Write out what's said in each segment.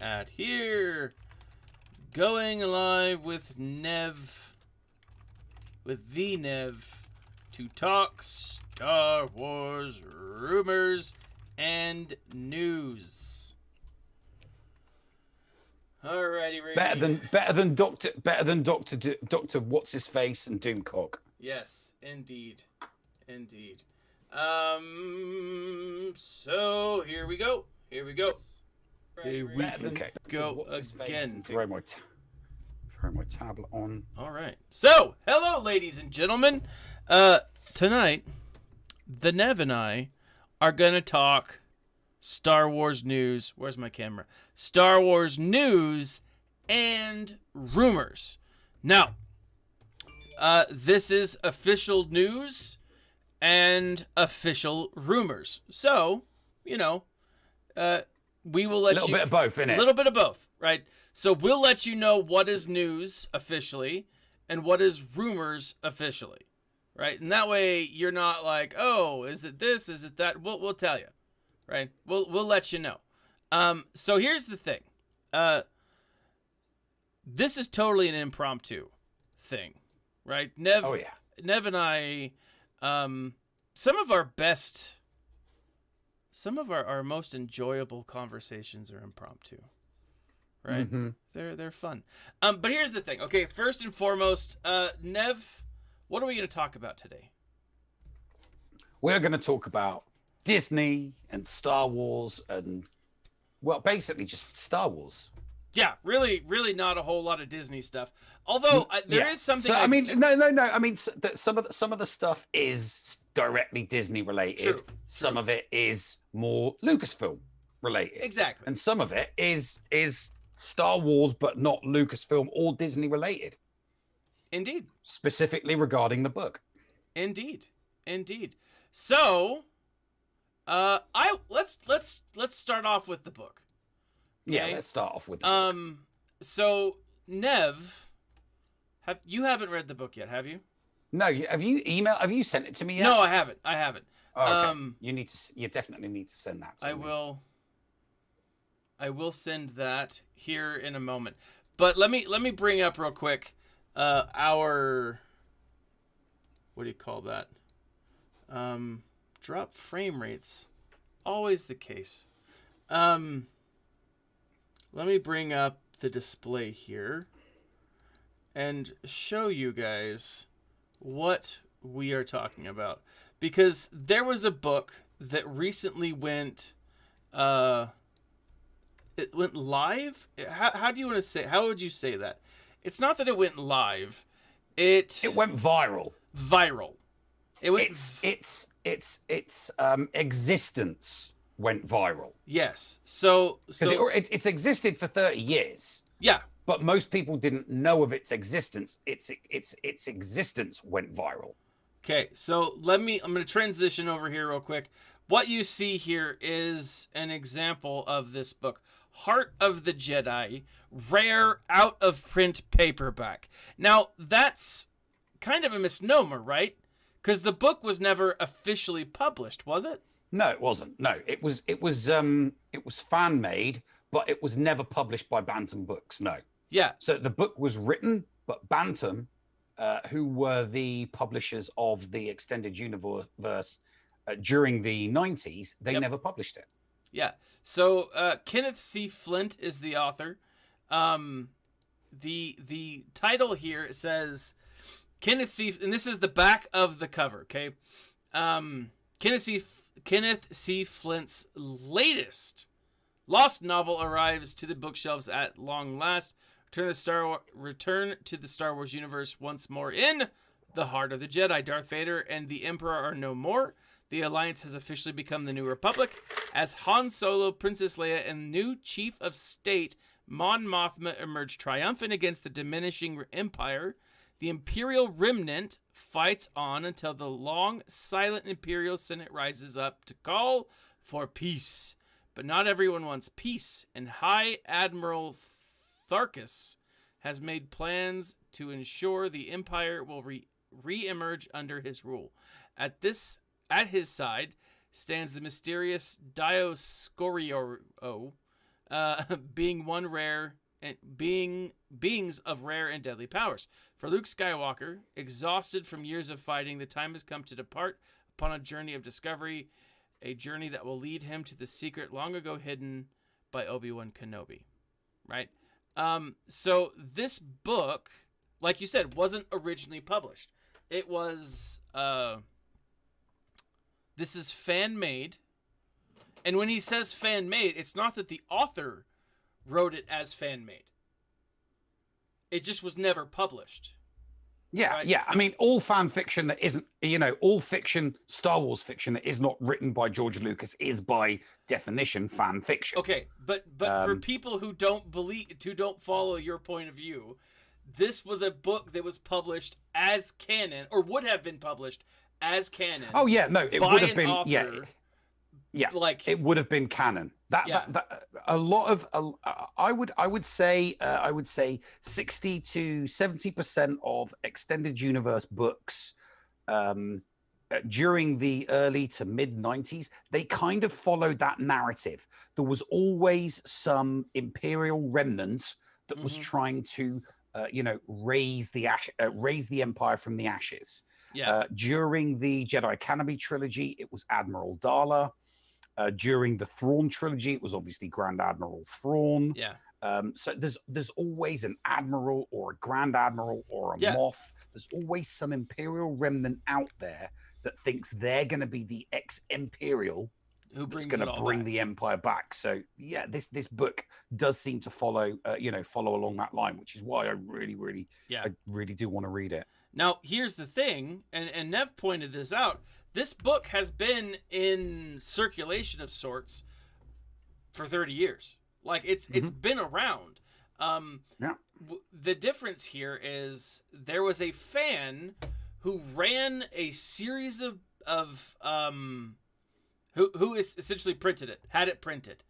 at here. Going live with the Nev, to talk Star Wars rumors and news. Alrighty, ready. Better than Doctor what's his face and Doomcock. Yes, indeed. So here we go. Here we go again. Throw my tablet on. All right. So, hello, ladies and gentlemen. Tonight, the Nev and I are gonna talk Star Wars news. Where's my camera? Star Wars news and rumors. Now, this is official news and official rumors. So, we will let you... A little bit of both, innit? A little bit of both, right? So we'll let you know what is news officially and what is rumors officially, right? And that way you're not like, oh, is it this? Is it that? We'll tell you, right? We'll let you know. So here's the thing. This is totally an impromptu thing, right? Nev and I, some of our most enjoyable conversations are impromptu, right? Mm-hmm. They're fun. But here's the thing. Okay, first and foremost, Nev, what are we going to talk about today? We're going to talk about Disney and Star Wars and, well, basically just Star Wars. Yeah, really not a whole lot of Disney stuff. Although there is something. So, I mean, no. I mean, some of the stuff is directly Disney related. True. Some of it is more Lucasfilm related. Exactly. And some of it is Star Wars, but not Lucasfilm or Disney related. Indeed. Specifically regarding the book. Indeed. So, let's start off with the book. Okay? Yeah, let's start off with the book. So Nev, you haven't read the book yet, have you? No, have you sent it to me yet? No, I haven't. Oh, okay. You definitely need to send that to me. I will send that here in a moment. But let me bring up real quick our, what do you call that? Drop frame rates. Always the case. Let me bring up the display here and show you guys what we are talking about. Because there was a book that recently went live. How do you want to say? How would you say that? It's not that it went live. It went viral. It went. Its existence went viral. Yes. So it's existed for 30 years. Yeah. But most people didn't know of its existence. Its existence went viral. Okay, so I'm going to transition over here real quick. What you see here is an example of this book, Heart of the Jedi, rare out-of-print paperback. Now, that's kind of a misnomer, right? Because the book was never officially published, was it? No, it wasn't. No, it was fan made, but it was never published by Bantam Books. No. Yeah. So the book was written, but Bantam, who were the publishers of the extended universe during the 90s, they never published it. Yeah. So Kenneth C. Flint is the author. The title here says Kenneth C. And this is the back of the cover. Okay. Kenneth C. Flint's latest lost novel arrives to the bookshelves at long last. Return to the Star Wars universe once more in the Heart of the Jedi. Darth Vader and the Emperor are no more. The Alliance has officially become the New Republic. As Han Solo, Princess Leia, and new Chief of State Mon Mothma emerge triumphant against the diminishing Empire, the Imperial Remnant fights on until the long, silent Imperial Senate rises up to call for peace. But not everyone wants peace, and High Admiral Tharkus has made plans to ensure the Empire will re-emerge under his rule. At his side stands the mysterious Dioscorio, being one rare and beings of rare and deadly powers. For Luke Skywalker, exhausted from years of fighting, the time has come to depart upon a journey of discovery, a journey that will lead him to the secret long ago hidden by Obi-Wan Kenobi. Right? So this book, like you said, wasn't originally published. It was, this is fan-made. And when he says fan-made, it's not that the author wrote it as fan-made. It just was never published. Yeah, right? yeah. I mean, all fan fiction that isn't, all fiction, Star Wars fiction that is not written by George Lucas is by definition fan fiction. Okay, but for people who don't follow your point of view, this was a book that was published as canon, or would have been published as canon. Oh yeah, no, it would have been author, yeah, like it would have been canon. That a lot of I would say 60 to 70% of extended universe books during the early to mid 90s, they kind of followed that narrative. There was always some imperial remnant that was trying to raise the empire from the ashes. Yeah. During the Jedi Academy trilogy, it was Admiral Dala. During the Thrawn trilogy, it was obviously Grand Admiral Thrawn. Yeah. So there's always an admiral or a grand admiral or a Moff. There's always some imperial remnant out there that thinks they're going to be the ex-imperial who's going to bring the empire back. So yeah, this book does seem to follow along that line, which is why I really do want to read it. Now here's the thing, and Nev pointed this out. This book has been in circulation of sorts for 30 years. Like it's been around. The difference here is there was a fan who ran a series of who is essentially had it printed,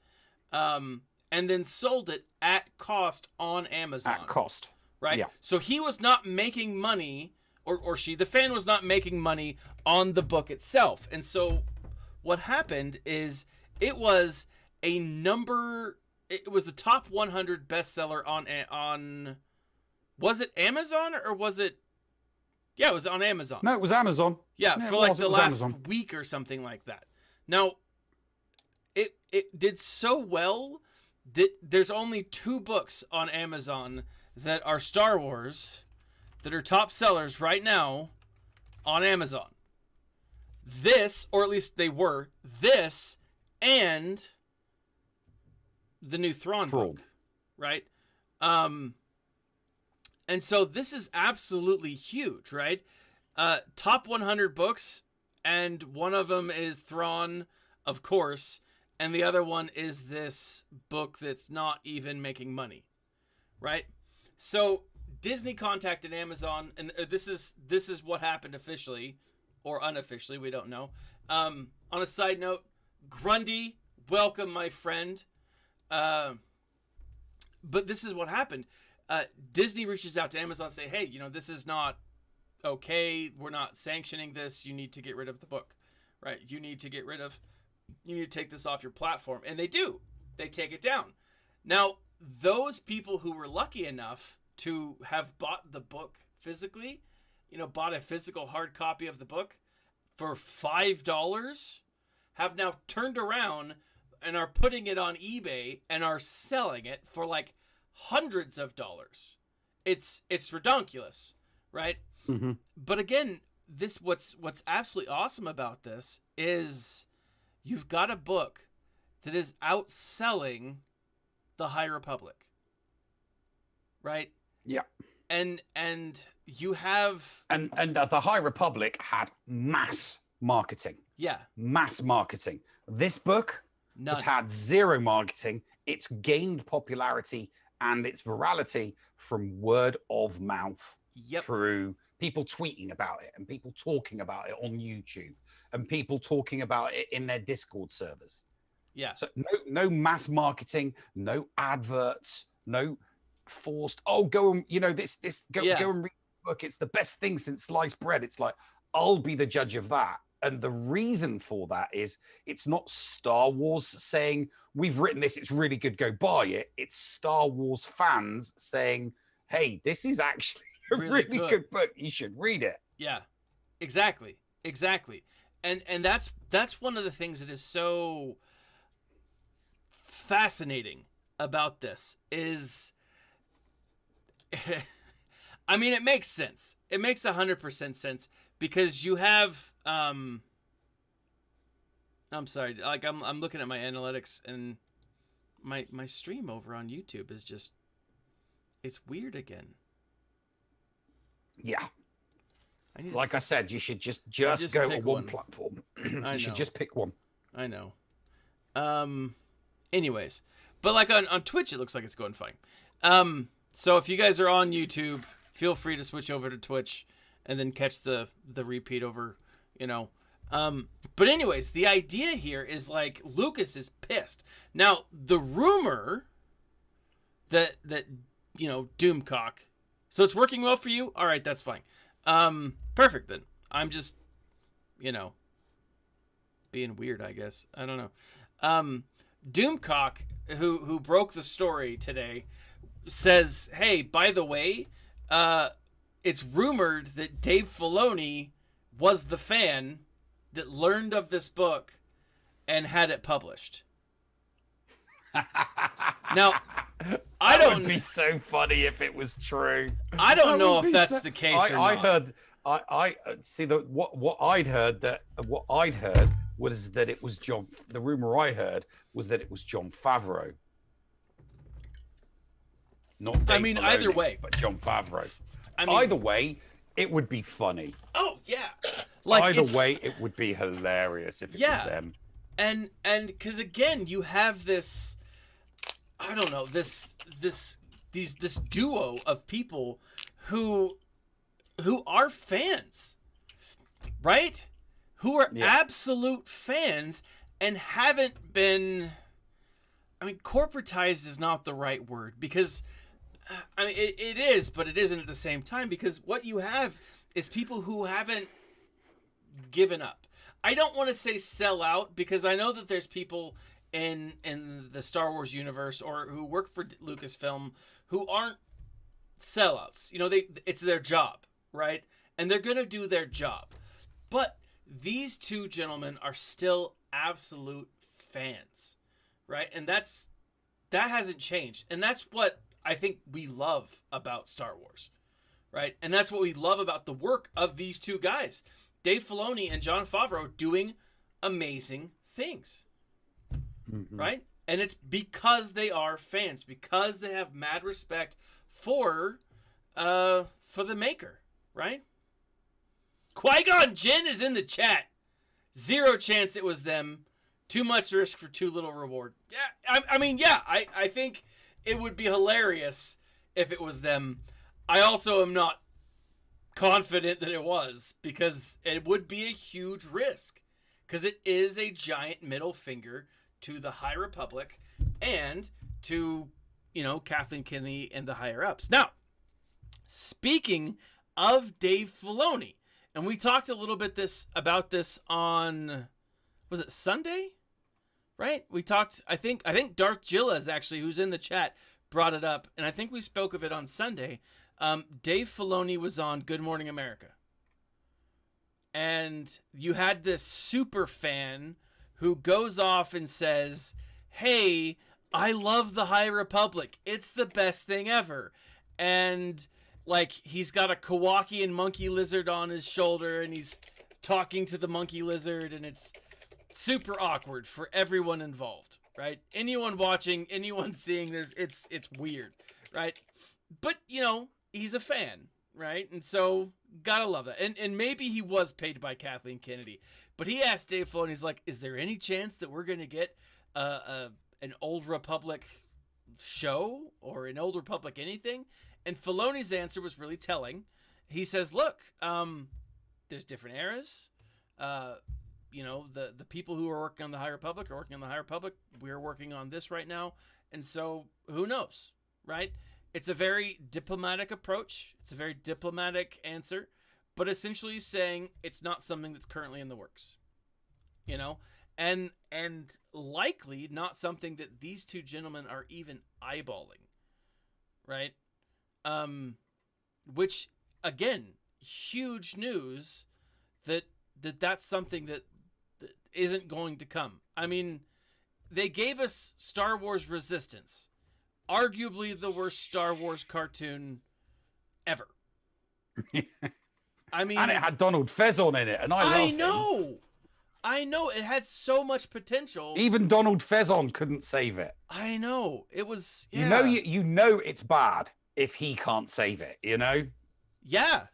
and then sold it at cost on Amazon. At cost, right? Yeah. So he was not making money. Or the fan was not making money on the book itself. And so what happened is it was the top 100 bestseller on was it Amazon or was it? Yeah, it was on Amazon. No, it was Amazon. Yeah, for like the last week or something like that. Now, it did so well that there's only 2 books on Amazon that are Star Wars that are top sellers right now on Amazon. This, or at least they were, this and the new Thrawn book, right? And so this is absolutely huge, right? Top 100 books, and one of them is Thrawn, of course, and the other one is this book that's not even making money, right? So Disney contacted Amazon, and this is what happened officially or unofficially, we don't know. On a side note, Grundy, welcome, my friend. But this is what happened. Disney reaches out to Amazon and say, hey, this is not okay. We're not sanctioning this. You need to get rid of the book, right? You need to take this off your platform. And they do. They take it down. Now, those people who were lucky enough to have bought the book physically, bought a physical hard copy of the book for $5, have now turned around and are putting it on eBay and are selling it for like hundreds of dollars. It's ridiculous, right? Mm-hmm. But again, what's absolutely awesome about this is you've got a book that is outselling the High Republic, right? Yeah. And you have and the High Republic had mass marketing. Yeah. Mass marketing. This book has had zero marketing. It's gained popularity and its virality from word of mouth. Yep. Through people tweeting about it and people talking about it on YouTube and people talking about it in their Discord servers. Yeah. So no mass marketing, no adverts, no forced, go and go and read the book. It's the best thing since sliced bread. It's like, I'll be the judge of that. And the reason for that is it's not Star Wars saying, we've written this, it's really good, go buy it. It's Star Wars fans saying, hey, this is actually a really good book. You should read it. Yeah, exactly. And that's one of the things that is so fascinating about this is, I mean, it makes sense. It makes 100% sense because you have, I'm sorry, like I'm looking at my analytics and my stream over on YouTube is just, it's weird again. Yeah. Like I said, you should just go to one platform. You should just pick one. I know. Anyways, but like on Twitch, it looks like it's going fine. So if you guys are on YouTube, feel free to switch over to Twitch and then catch the repeat over, you know. But anyways, the idea here is like Lucas is pissed. Now, the rumor that you know, Doomcock. So it's working well for you? All right, that's fine. Perfect then. I'm just, you know, being weird, I guess. I don't know. Doomcock, who broke the story today, says, hey, by the way, it's rumored that Dave Filoni was the fan that learned of this book and had it published. Now, that would be so funny if it was true. I don't know if that's the case or not. I see what I'd heard was that it was John. The rumor I heard was that it was Jon Favreau. Not Dave Filoni, either way, but Jon Favreau. Either way, it would be funny. Oh yeah, like either way, it would be hilarious if it was them. And because again, you have this, I don't know, this duo of people who are fans, right? Who are absolute fans and haven't been, I mean, corporatized is not the right word because, I mean, it is, but it isn't at the same time because what you have is people who haven't given up. I don't want to say sell out because I know that there's people in the Star Wars universe or who work for Lucasfilm who aren't sellouts. You know, it's their job, right? And they're going to do their job. But these two gentlemen are still absolute fans, right? And that hasn't changed. And that's what I think we love about Star Wars, right? And that's what we love about the work of these two guys, Dave Filoni and Jon Favreau, doing amazing things, right? And it's because they are fans, because they have mad respect for the maker, right? Qui-Gon Jinn is in the chat. 0 chance it was them. Too much risk for too little reward. Yeah, I think it would be hilarious if it was them. I also am not confident that it was because it would be a huge risk because it is a giant middle finger to the High Republic and to, you know, Kathleen Kennedy and the higher ups. Now, speaking of Dave Filoni, and we talked a little bit about this on, was it Sunday? Right? We talked, I think Darth Gillas actually, who's in the chat, brought it up, and I think we spoke of it on Sunday. Dave Filoni was on Good Morning America. And you had this super fan who goes off and says, hey, I love the High Republic. It's the best thing ever. And like he's got a Kowakian monkey lizard on his shoulder and he's talking to the monkey lizard and it's super awkward for everyone involved, right? Anyone watching, anyone seeing this, it's weird, right? But, you know, he's a fan, right? And so gotta love that. And maybe he was paid by Kathleen Kennedy, but he asked Dave Filoni, he's like, is there any chance that we're going to get an Old Republic show or an Old Republic anything? And Filoni's answer was really telling. He says, look, there's different eras. You know, the people who are working on the High Republic are working on the High Republic. We're working on this right now. And so who knows, right? It's a very diplomatic approach. It's a very diplomatic answer. but essentially saying it's not something that's currently in the works, you know, and likely not something that these two gentlemen are even eyeballing, right? Which again, huge news that's something that isn't going to come. I mean, they gave us Star Wars Resistance, arguably the worst Star Wars cartoon ever. I mean, and it had Donald Faison in it, and I know it had so much potential. Even Donald Faison couldn't save it. I know it was. Yeah. You know it's bad if he can't save it. You know. Yeah,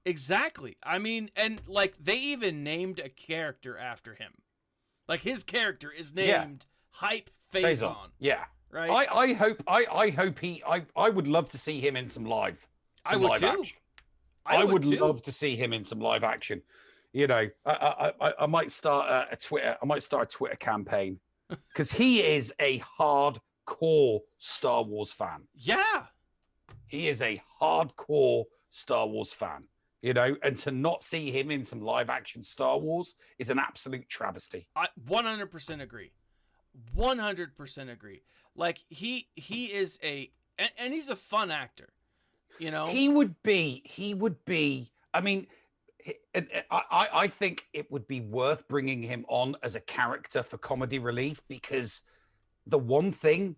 exactly. I mean, and like they even named a character after him. Like his character is named Hype Faison. Yeah. Right. I hope he. I would love to see him in some live. I would too. Action. I would love to see him in some live action. You know, I might start a Twitter. I might start a Twitter campaign because he is a hardcore Star Wars fan. Yeah, he is a hardcore Star Wars fan. You know, and to not see him in some live action Star Wars is an absolute travesty. I 100% agree. 100% agree. Like he is and he's a fun actor. You know, he would be. I mean, I think it would be worth bringing him on as a character for comedy relief because the one thing,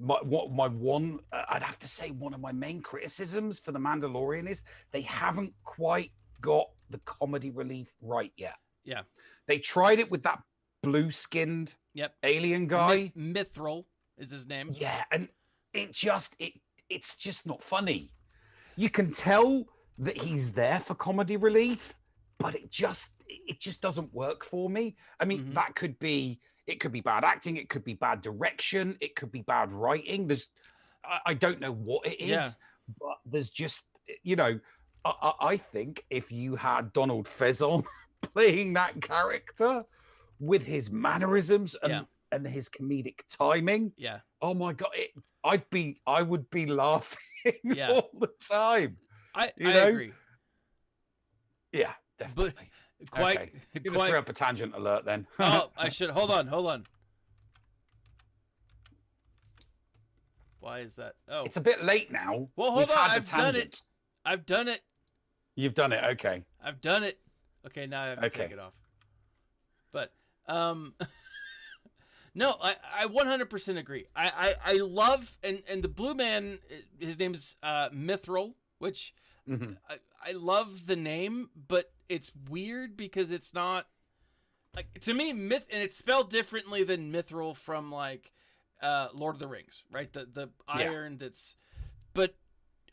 I'd have to say one of my main criticisms for The Mandalorian is they haven't quite got the comedy relief right yet. Yeah. They tried it with that blue-skinned alien guy. Mithril is his name. Yeah, and it's just not funny. You can tell that he's there for comedy relief, but it just doesn't work for me. I mean, that could be bad acting, it could be bad direction, it could be bad writing. I don't know what it is, but there's just, you know, I think if you had Donald Faison playing that character with his mannerisms and his comedic timing, oh my God, I would be laughing all the time. I agree. Yeah, definitely. But Throw up a tangent alert then. Oh, I should hold on. Why is that? Oh, it's a bit late now. Well, hold on. I've done it. You've done it. Okay. I've done it. Okay, now I have to take it off. But no, I 100% agree. I love and the blue man. His name's Mithril, which I love the name, but it's weird because it's not like, to me, myth, and it's spelled differently than Mithril from like Lord of the Rings, right? The iron that's, but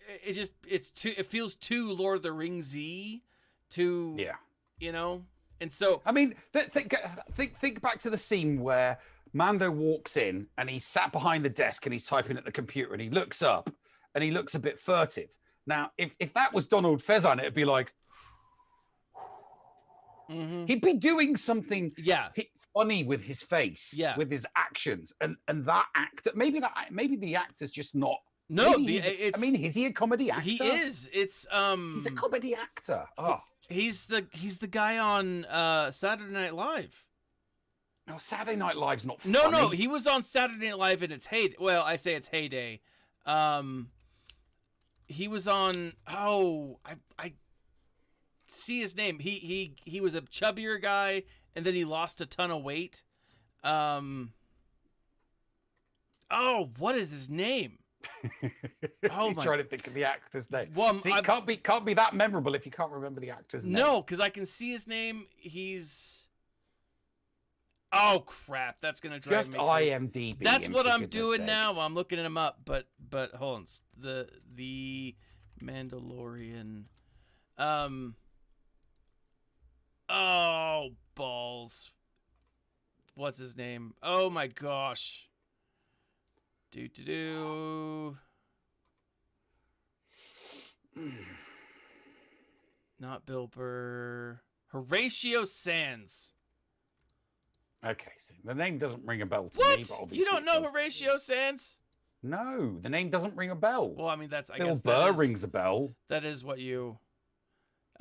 it feels too Lord of the Ringsy, too you know. And so I mean, think back to the scene where Mando walks in and he's sat behind the desk and he's typing at the computer and he looks up and he looks a bit furtive. Now, if that was Donald Faison, it'd be like, he'd be doing something funny with his face, with his actions, and that actor, maybe the actor's just not. No, I mean, is he a comedy actor? He is. It's he's a comedy actor. Oh, he's the guy on Saturday Night Live. No, Saturday Night Live's not funny. No, he was on Saturday Night Live in its heyday. Well, I say its heyday. He was on. Oh, I see his name. He was a chubbier guy, and then he lost a ton of weight. Oh, what is his name? Oh, trying to think of the actor's name. Well, see, it can't be that memorable if you can't remember the actor's name. No, because I can see his name. Oh crap! That's gonna drive me. Just IMDb. That's what I'm doing now. I'm looking him up, but hold on. The Mandalorian. Oh balls. What's his name? Oh my gosh. Not Bill Burr. Horatio Sands. Okay, so the name doesn't ring a bell to what? me. But obviously you don't know Horatio Sands? No, the name doesn't ring a bell. Well, I mean, I Bill guess Burr rings a bell. That is what you.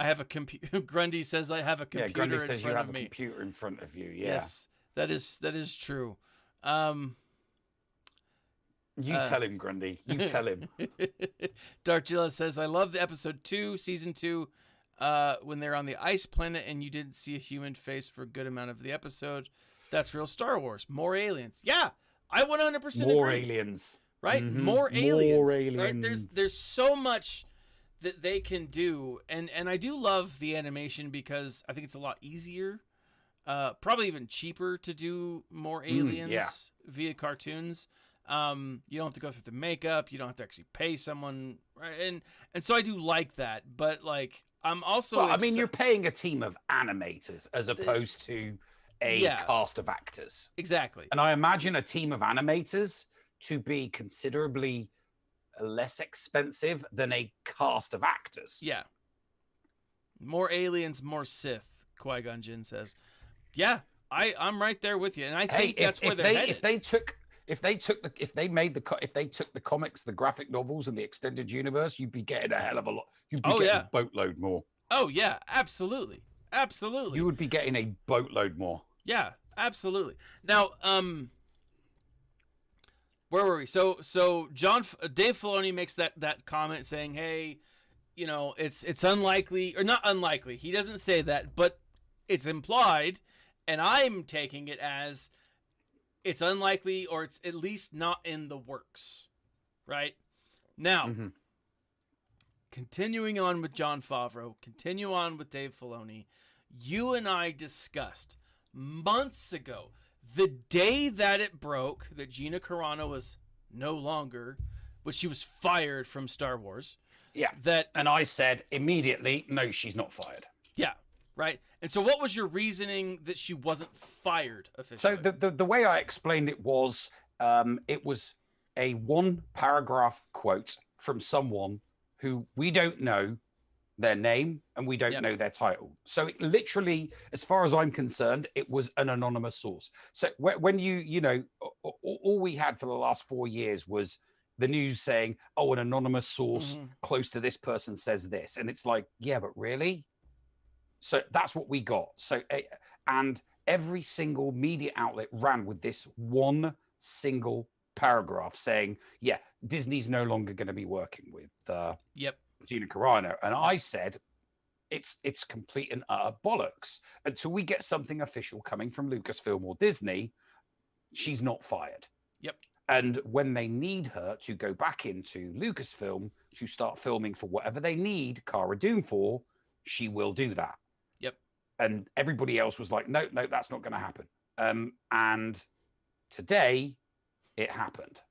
I have a computer. Grundy says I have a computer Grundy in says front you have of a me. computer in front of you. Yeah. Yes, that is true. You tell him, Grundy. You tell him. Darkgilla says, I love the episode 2, season 2, when they're on the ice planet and you didn't see a human face for a good amount of the episode. That's real Star Wars. More aliens. Yeah, I 100% More agree. aliens. Right? Mm-hmm. More aliens. More aliens. Right? There's so much that they can do. And I do love the animation because I think it's a lot easier. Probably even cheaper to do more aliens via cartoons. You don't have to go through the makeup. You don't have to actually pay someone, right? And so I do like that. But like, I'm also. Well, I mean, you're paying a team of animators as opposed to a cast of actors. Exactly. And I imagine a team of animators to be considerably less expensive than a cast of actors. Yeah. More aliens, more Sith. Qui-Gon Jinn says. Yeah, I'm right there with you, and I think that's where they're headed. If they took the comics, the graphic novels, and the extended universe, you'd be getting a hell of a lot. You'd be getting a boatload more. Oh yeah, absolutely. You would be getting a boatload more. Yeah, absolutely. Now, where were we? So Dave Filoni makes that comment saying, "Hey, you know, it's unlikely or not unlikely." He doesn't say that, but it's implied, and I'm taking it as it's unlikely or it's at least not in the works. Right? Now, continuing on with Jon Favreau, continue on with Dave Filoni. You and I discussed months ago, the day that it broke, that Gina Carano was no longer, but she was fired from Star Wars. Yeah. And I said immediately, no, she's not fired. Yeah. Right. And so what was your reasoning that she wasn't fired officially? So the way I explained it was a 1-paragraph quote from someone who we don't know their name and we don't know their title. So it literally, as far as I'm concerned, it was an anonymous source. So when you know, all we had for the last 4 years was the news saying, oh, an anonymous source close to this person says this. And it's like, yeah, but really? So that's what we got. So, and every single media outlet ran with this one single paragraph saying, yeah, Disney's no longer going to be working with Gina Carano. And I said, it's complete and utter bollocks. Until we get something official coming from Lucasfilm or Disney, she's not fired. Yep. And when they need her to go back into Lucasfilm to start filming for whatever they need Cara Dune for, she will do that. Yep. And everybody else was like, no, that's not going to happen. And today it happened.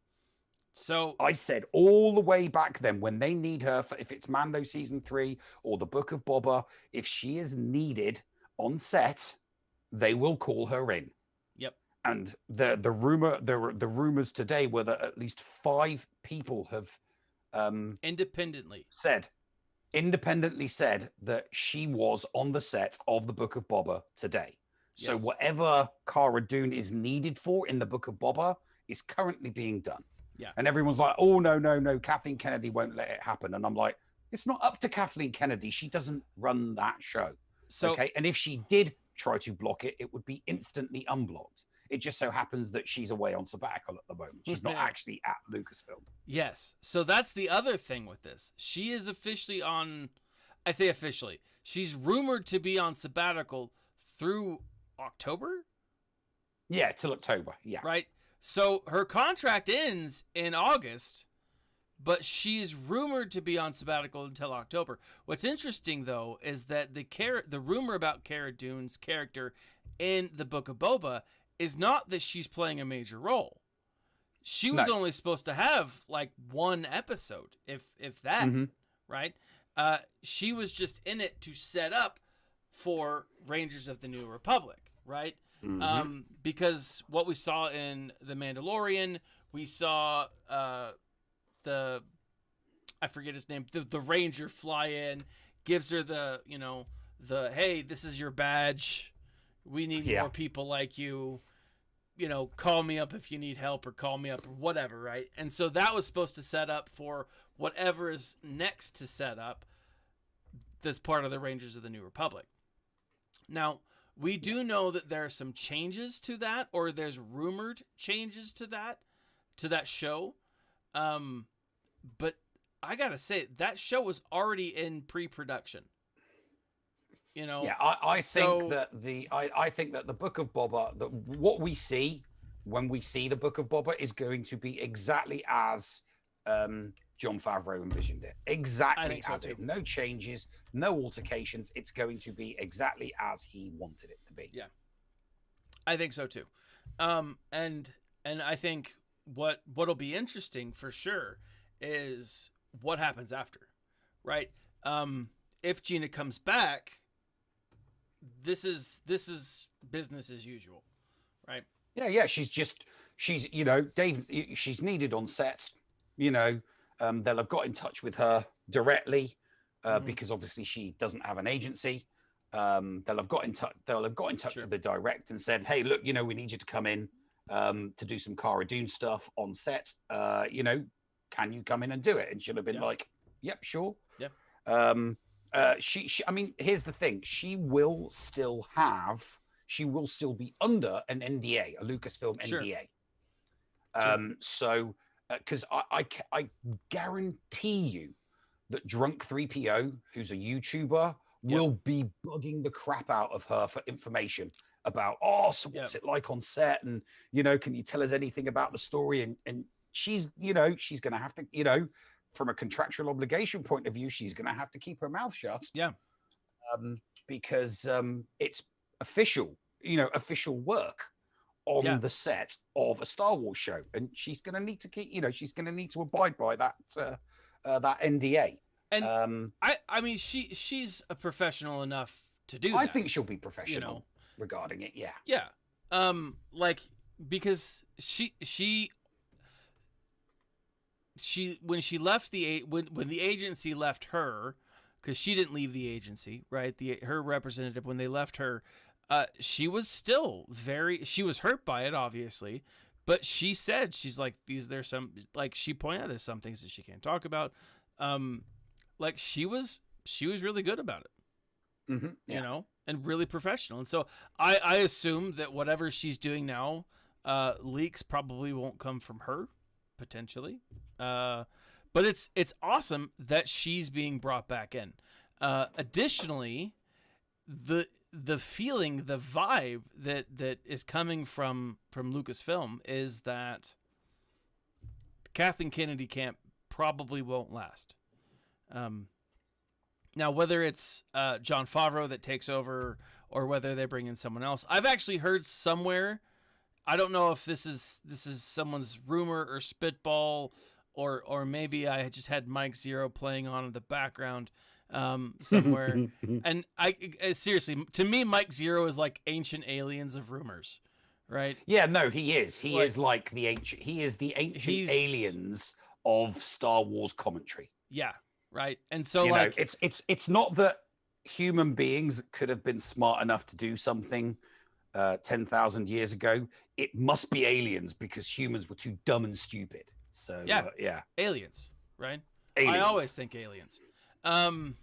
So I said all the way back then, when they need her for, if it's Mando season 3 or the Book of Boba, if she is needed on set, they will call her in. Yep. And the rumors today were that at least 5 people have independently said that she was on the set of the Book of Boba today. So whatever Cara Dune is needed for in the Book of Boba is currently being done. Yeah. And everyone's like, oh, no, Kathleen Kennedy won't let it happen. And I'm like, it's not up to Kathleen Kennedy. She doesn't run that show. So, okay. And if she did try to block it, it would be instantly unblocked. It just so happens that she's away on sabbatical at the moment. She's not actually at Lucasfilm. Yes. So that's the other thing with this. She is officially on, I say officially, she's rumored to be on sabbatical through October? Yeah, till October. Yeah. Right? So her contract ends in August, but she's rumored to be on sabbatical until October. What's interesting, though, is that the rumor about Cara Dune's character in the Book of Boba is not that she's playing a major role. She was only supposed to have like 1 episode, if that, right? She was just in it to set up for Rangers of the New Republic, right? Because what we saw in The Mandalorian, we saw I forget his name, the Ranger fly in, gives her the hey, this is your badge. We need more people like you. Call me up if you need help, or call me up, or whatever, right? And so that was supposed to set up for whatever is next to set up. that's part of the Rangers of the New Republic. Now, we do know that there are some changes to that, or there's rumored changes to that show. But I gotta say, that show was already in pre-production. You know, yeah, I think that the Book of Boba, that what we see when we see the Book of Boba is going to be exactly as Jon Favreau envisioned it. Exactly as it. No changes, no altercations. It's going to be exactly as he wanted it to be. Yeah, I think so too. And I think what'll be interesting for sure is what happens after, right? If Gina comes back, this is business as usual, right? Yeah. She's Dave. She's needed on set. They'll have got in touch with her directly because obviously she doesn't have an agency. They'll have got in touch. Sure. with the direct and said, "Hey, look, we need you to come in to do some Cara Dune stuff on set. Can you come in and do it?" And she'll have been like, "Yep, sure." Yeah. She. I mean, here's the thing: she will still be under an NDA, a Lucasfilm NDA. So, because I guarantee you that Drunk 3PO, who's a YouTuber, will be bugging the crap out of her for information about, so what's it like on set? And, can you tell us anything about the story? And she's going to have to, from a contractual obligation point of view, she's going to have to keep her mouth shut. Yeah. Because it's official work on the set of a Star Wars show, and she's going to need to keep, she's going to need to abide by that that NDA. And I mean, she's a professional enough to do that. I think she'll be professional regarding it. Yeah. Yeah. Because she when she left when the agency left her, because she didn't leave the agency, right? Her representative, when they left her, she was still she was hurt by it, obviously, but she said, she's like, there's some, like, she pointed out there's some things that she can't talk about. Like, she was really good about it, and really professional. And so I assume that whatever she's doing now, leaks probably won't come from her, potentially. But it's awesome that she's being brought back in. Additionally, the feeling, the vibe that is coming from Lucasfilm is that Kathleen Kennedy camp probably won't last. Now, whether it's Jon Favreau that takes over or whether they bring in someone else, I've actually heard somewhere, I don't know if this is someone's rumor or spitball, or maybe I just had Mike Zero playing on in the background somewhere. And I seriously, to me, Mike Zero is like Ancient Aliens of rumors, right? Yeah, no, he is. He is like the ancient. He is the ancient aliens of Star Wars commentary. Yeah, right. And so, it's not that human beings could have been smart enough to do something 10,000 years ago. It must be aliens because humans were too dumb and stupid. So aliens, right? Aliens. I always think aliens. And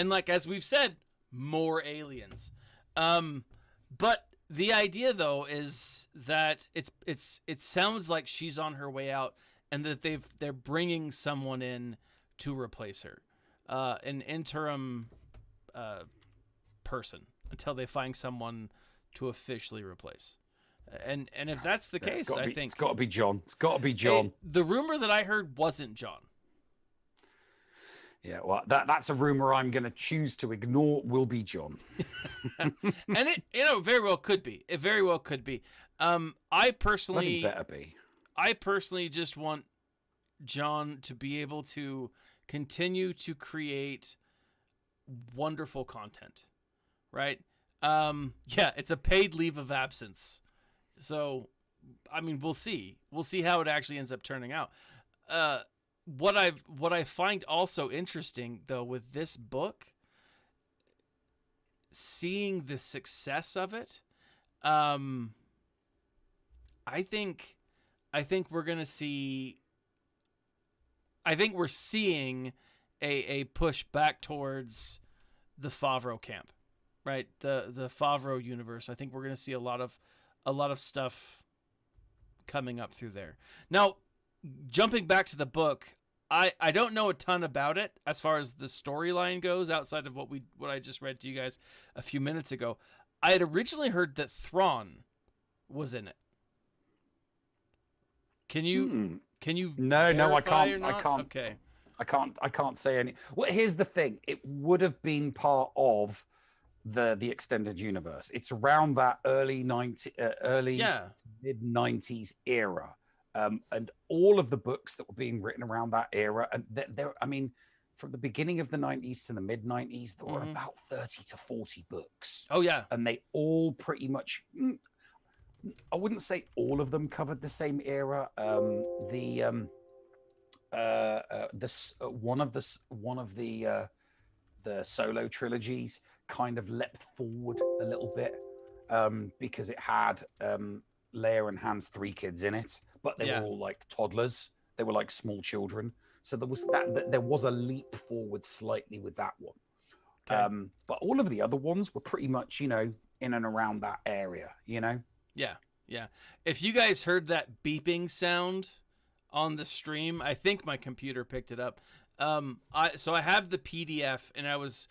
like, as we've said, more aliens. But the idea, though, is that it sounds like she's on her way out, and that they're bringing someone in to replace her, an interim person, until they find someone to officially replace. And if that's the case, I think it's got to be John. It's got to be John. The rumor that I heard wasn't John. Yeah, well, that's a rumor I'm going to choose to ignore. Will be John. And it very well could be. It very well could be. I personally better be. I personally just want John to be able to continue to create wonderful content, right? It's a paid leave of absence. So, I mean, we'll see. We'll see how it actually ends up turning out. What I find also interesting, though, with this book, seeing the success of it, I think we're gonna see. I think we're seeing a push back towards the Favreau camp, right? The Favreau universe. I think we're going to see a lot of stuff coming up through there. Now, jumping back to the book, I don't know a ton about it as far as the storyline goes outside of what I just read to you guys a few minutes ago. I had originally heard that Thrawn was in it. Can you No, I verify can't. or not? I can't. Okay. I can't say any. Well, here's the thing. It would have been part of the extended universe. It's around that early mid 90s era. And all of the books that were being written around that era, and I mean, from the beginning of the 90s to the mid 90s, there were about 30 to 40 books. Oh yeah. And they all pretty much, I wouldn't say all of them covered the same era. One of the solo trilogies kind of leapt forward a little bit, because it had Leia and Han's 3 kids in it, but they were all like toddlers. They were like small children. So there was a leap forward slightly with that one. Okay. But all of the other ones were pretty much, in and around that area, Yeah. Yeah. If you guys heard that beeping sound on the stream, I think my computer picked it up. So I have the PDF, and I was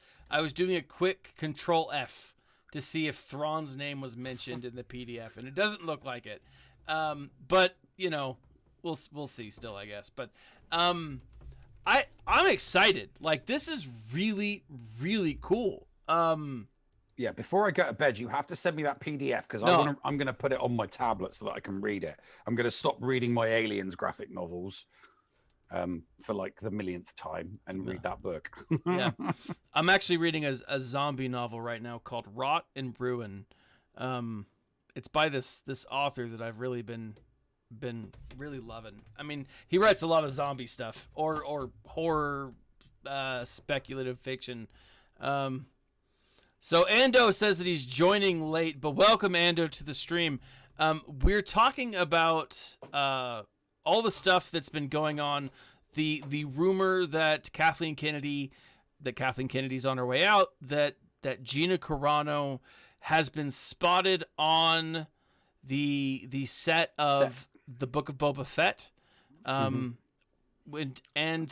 doing a quick Control F to see if Thrawn's name was mentioned in the PDF, and it doesn't look like it. But we'll see still, I guess. But I'm excited. Like, this is really, really cool. Yeah, before I go to bed, you have to send me that PDF, because I'm going to put it on my tablet so that I can read it. I'm going to stop reading my Aliens graphic novels for like the millionth time and read that book. Yeah, I'm actually reading a zombie novel right now called Rot and Ruin. It's by this author that I've really been really loving. I mean, he writes a lot of zombie stuff or horror, speculative fiction. So Ando says that he's joining late, but welcome, Ando, to the stream. We're talking about all the stuff that's been going on. The rumor that Kathleen Kennedy's on her way out, that Gina Carano has been spotted on the set of the Book of Boba Fett. And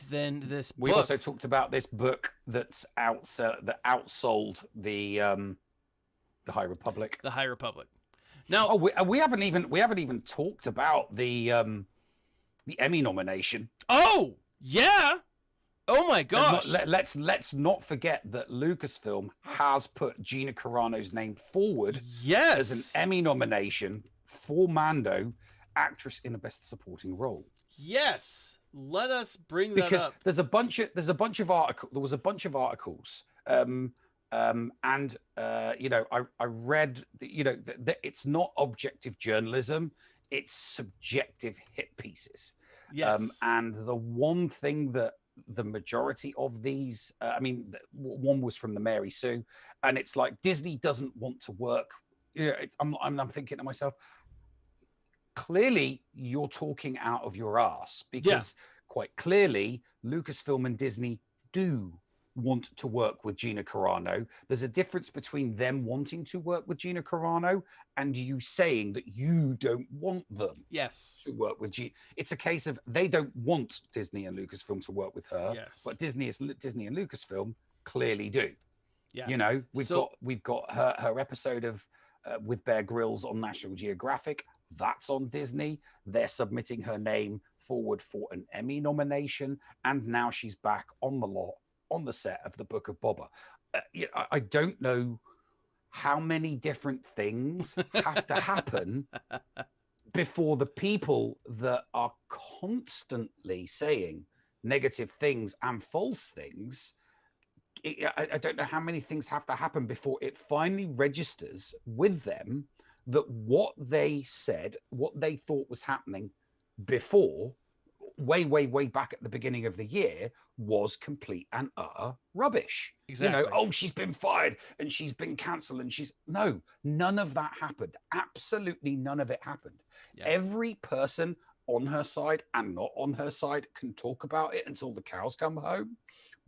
then this we book. Also talked about this book that outsold the High Republic. The High Republic. Now, we haven't even talked about the Emmy nomination. Oh yeah! Oh my gosh! Let's not forget that Lucasfilm has put Gina Carano's name forward. Yes, as an Emmy nomination for Mando, actress in a Best Supporting Role. Yes. Let us bring that because up. There was a bunch of articles. I read that it's not objective journalism, it's subjective hit pieces. Yes. And the one thing that the majority of these, one was from the Mary Sue, and it's like Disney doesn't want to work. I'm thinking to myself, clearly you're talking out of your ass, because quite clearly Lucasfilm and Disney do want to work with Gina Carano. There's a difference between them wanting to work with Gina Carano and you saying that you don't want them to work with Gina. It's a case of they don't want Disney and Lucasfilm to work with her, but Disney and Lucasfilm clearly do. Yeah. We've got her episode of with Bear Grylls on National Geographic. That's on Disney. They're submitting her name forward for an Emmy nomination, and now she's back on the lot on the set of the Book of Boba. I don't know how many different things have to happen before the people that are constantly saying negative things and false things. I don't know how many things have to happen before it finally registers with them that what they said, what they thought was happening before, way back at the beginning of the year, was complete and utter rubbish. Exactly. She's been fired and she's been cancelled and none of that happened. Absolutely none of it happened. Yeah. Every person on her side and not on her side can talk about it until the cows come home.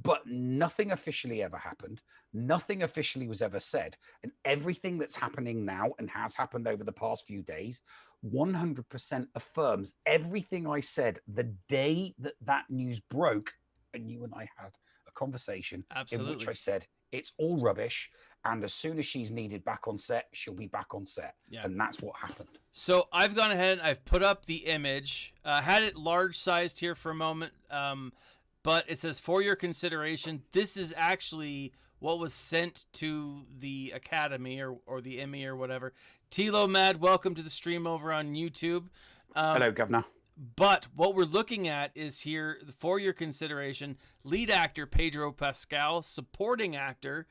But nothing officially ever happened. Nothing officially was ever said. And everything that's happening now and has happened over the past few days 100% affirms everything I said the day that that news broke. And you and I had a conversation in which I said, it's all rubbish. And as soon as she's needed back on set, she'll be back on set. Yeah. And that's what happened. So I've gone ahead and I've put up the image, had it large sized here for a moment. But it says, for your consideration, this is actually what was sent to the Academy or the Emmy or whatever. Tilo Mad, welcome to the stream over on YouTube. Hello, Governor. But what we're looking at is here, for your consideration, lead actor Pedro Pascal, supporting actor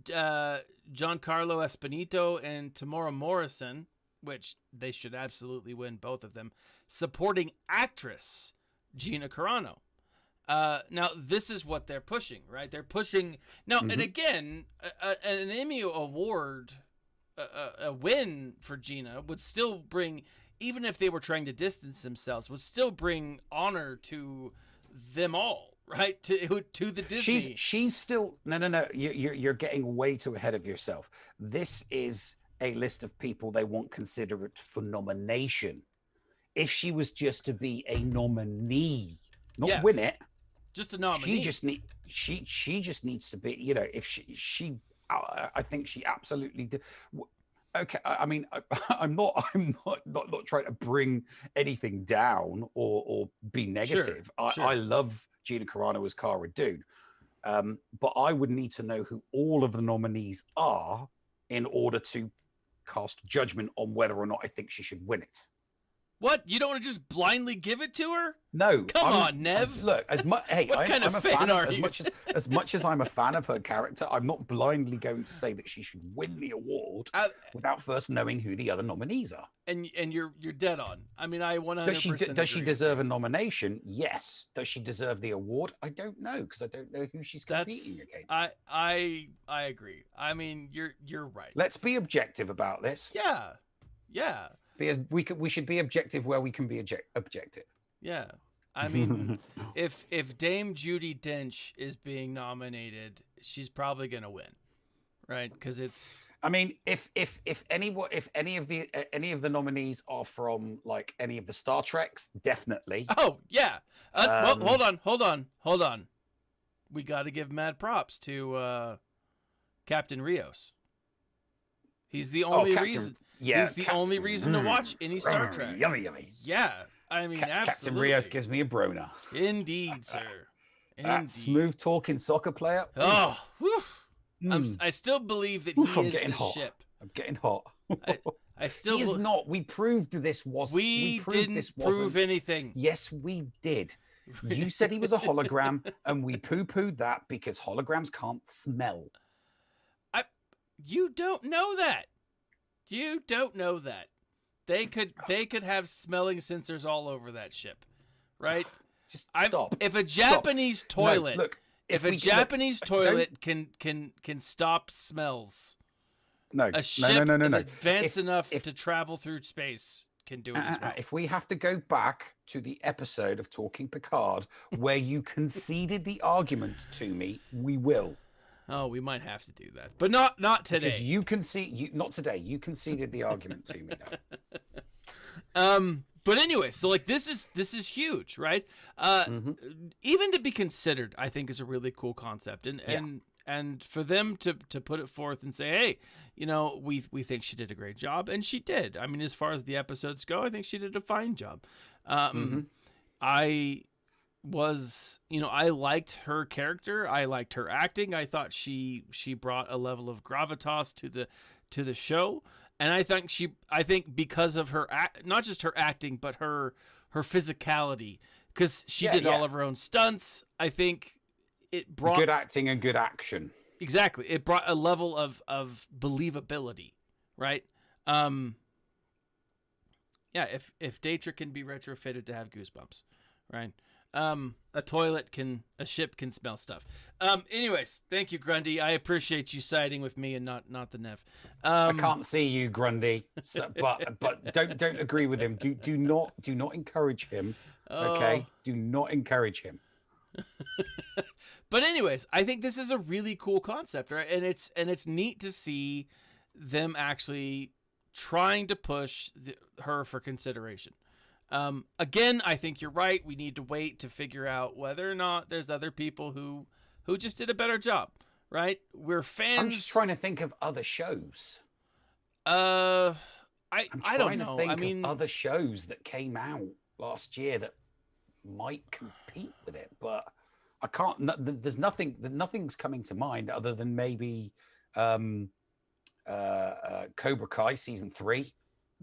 Giancarlo Esposito and Tamora Morrison, which they should absolutely win, both of them. Supporting actress Gina Carano. Now, this is what they're pushing, right? They're pushing... Now, and again, an Emmy Award, a win for Gina would still bring, even if they were trying to distance themselves, would still bring honor to them all, right? To the Disney. She's still... No. You're getting way too ahead of yourself. This is a list of people they want considered for nomination. If she was just to be a nominee, not win it... Just a nominee. She just needs to be, if she I think she absolutely did. Okay, I mean, I'm not trying to bring anything down or be negative. Sure. I love Gina Carano as Cara Dune, but I would need to know who all of the nominees are in order to cast judgment on whether or not I think she should win it. What? You don't want to just blindly give it to her? No. Come on, Nev. Look, hey, I'm a fan are you? As much as I'm a fan of her character, I'm not blindly going to say that she should win the award without first knowing who the other nominees are. And you're dead on. I mean, I 100% Does she deserve a nomination? Yes. Does she deserve the award? I don't know, because I don't know who she's competing against. I agree. I mean, you're right. Let's be objective about this. Yeah. Because we should be objective where we can be objective. Yeah. I mean, if Dame Judi Dench is being nominated, she's probably going to win. Right? Cuz it's I mean, if any of the nominees are from like any of the Star Treks, definitely. Oh, yeah. Well, hold on. We got to give mad props to Captain Rios. He's the only reason. Yeah, he's the only reason to watch any Star Trek. Yummy. Yeah, I mean, absolutely. Captain Rios gives me a broner. Indeed, sir. That smooth talking soccer player. Oh, I still believe that he is the ship. I'm getting hot. I still. He is not. We proved this was. We didn't prove anything. Yes, we did. You said he was a hologram, and we poo-pooed that because holograms can't smell. You don't know that. You don't know that. They could have smelling sensors all over that ship, right? Just stop. If a Japanese toilet, no, look, if a Japanese toilet can stop smells, a ship advanced enough to travel through space can do it as well. If we have to go back to the episode of Talking Picard where you conceded the argument to me, we will. Oh, we might have to do that, but not today. Because not today. You conceded the argument to me, though. But anyway, so like this is huge, right? Even to be considered, I think, is a really cool concept, and for them to put it forth and say, hey, we think she did a great job, and she did. I mean, as far as the episodes go, I think she did a fine job. I liked her character. I liked her acting. I thought she brought a level of gravitas to the show. And I think because of her not just her acting, but her physicality, because she did all of her own stunts. I think it brought good acting and good action. Exactly. It brought a level of believability, right? If Daetra can be retrofitted to have goosebumps, right? A ship can smell stuff. Anyways, thank you, Grundy. I appreciate you siding with me and not the Nev. I can't see you, Grundy, so, but don't agree with him. Do not encourage him. Okay, do not encourage him. But anyways, I think this is a really cool concept, right? And it's neat to see them actually trying to push her for consideration. Again, I think you're right. We need to wait to figure out whether or not there's other people who just did a better job, right? We're fans. I'm just trying to think of other shows. I don't know. I mean, of other shows that came out last year that might compete with it, but I can't. There's nothing's coming to mind other than maybe Cobra Kai season 3.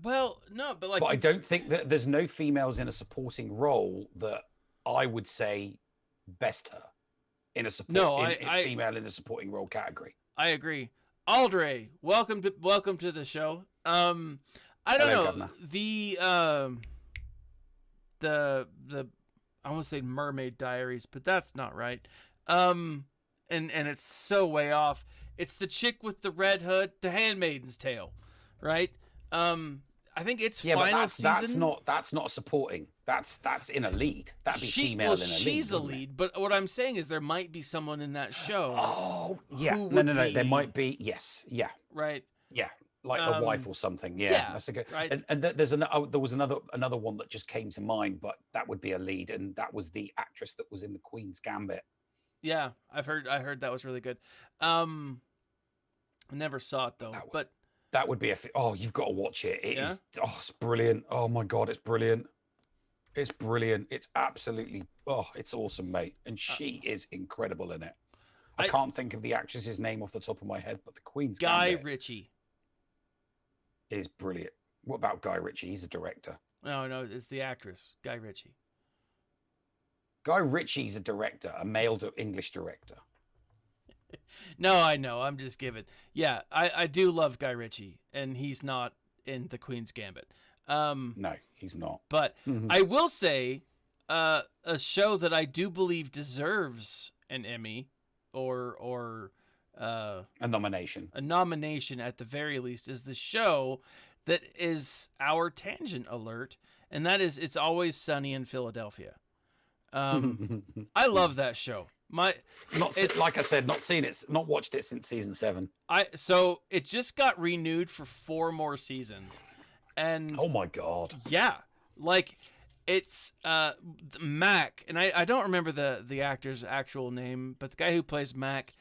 Well, no, but I don't think that there's no females in a supporting role that I would say best her in a female in a supporting role category. I agree. Audrey, welcome to the show. I don't know. Governor. The I want to say Mermaid Diaries, but that's not right. And it's so way off. It's the chick with the red hood, The Handmaid's Tale, right? I think it's final season. That's not supporting. That's in a lead. That'd be female in a lead. She's a lead, but what I'm saying is there might be someone in that show. Oh, yeah. No. There might be. Yes. Yeah. Right. Yeah. Like a wife or something. Yeah. That's a good. Right. And there was another one that just came to mind, but that would be a lead, and that was the actress that was in the Queen's Gambit. Yeah, I heard that was really good. I never saw it though, but that would be you've got to watch it. It is. Oh, it's brilliant. Oh my God, it's brilliant. It's brilliant. It's absolutely. Oh, it's awesome, mate. And she is incredible in it. I can't think of the actress's name off the top of my head, but the Queen's Gambit. Guy Ritchie is brilliant. What about Guy Ritchie? He's a director. No, it's the actress, Guy Ritchie. Guy Ritchie's a director, a male English director. No, I know. I'm just giving. Yeah, I do love Guy Ritchie, and he's not in the Queen's Gambit. No, he's not. But I will say, a show that I do believe deserves an Emmy or a nomination. A nomination at the very least is the show that is our tangent alert, and that is It's Always Sunny in Philadelphia. I love that show. Like I said, not seen it, not watched it since season 7. So it just got renewed for 4 more seasons, and oh my God, yeah, like it's Mac, and I don't remember the actor's actual name, but the guy who plays Mac,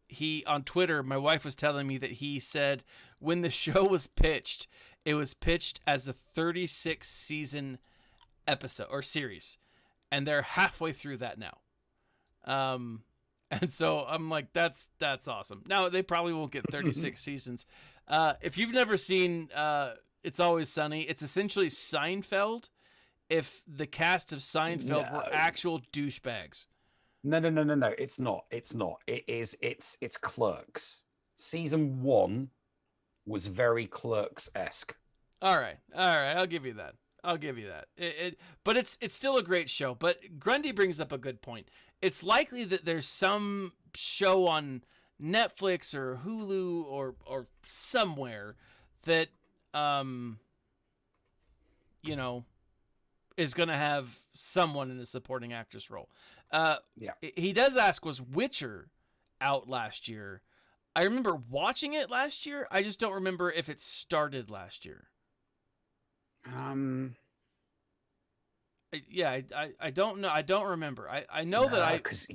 he on Twitter, my wife was telling me that he said when the show was pitched, it was pitched as a 36 season episode or series, and they're halfway through that now. And so I'm like, that's awesome. Now they probably won't get 36 seasons. If you've never seen It's Always Sunny, it's essentially Seinfeld if the cast of Seinfeld were actual douchebags. No. It's not. It's Clerks. Season 1 was very Clerks-esque. All right. I'll give you that. But it's still a great show. But Grundy brings up a good point. It's likely that there's some show on Netflix or Hulu or somewhere that is going to have someone in a supporting actress role. He does ask, was Witcher out last year? I remember watching it last year. I just don't remember if it started last year. I don't know. I don't remember. I know that because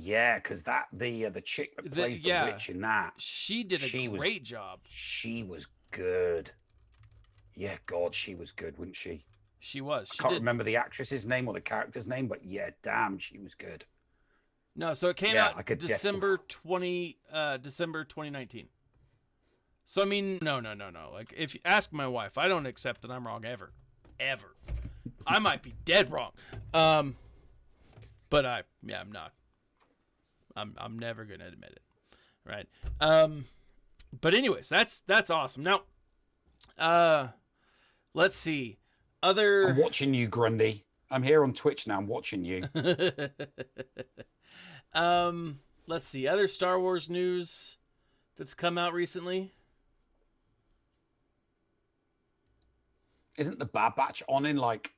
that the chick that plays the witch in that, she did a great job. She was good. Yeah, God, she was good, wasn't she? She was. I can't remember the actress's name or the character's name, but yeah, damn, she was good. No, so it came out December 2019. So I mean, no. Like, if you ask my wife, I don't accept that I'm wrong ever. I might be dead wrong. But I'm not. I'm never gonna admit it. Right. But anyways, that's awesome. Now, let's see. I'm watching you, Grundy. I'm here on Twitch now. I'm watching you. Let's see. Other Star Wars news that's come out recently. Isn't the Bad Batch on in like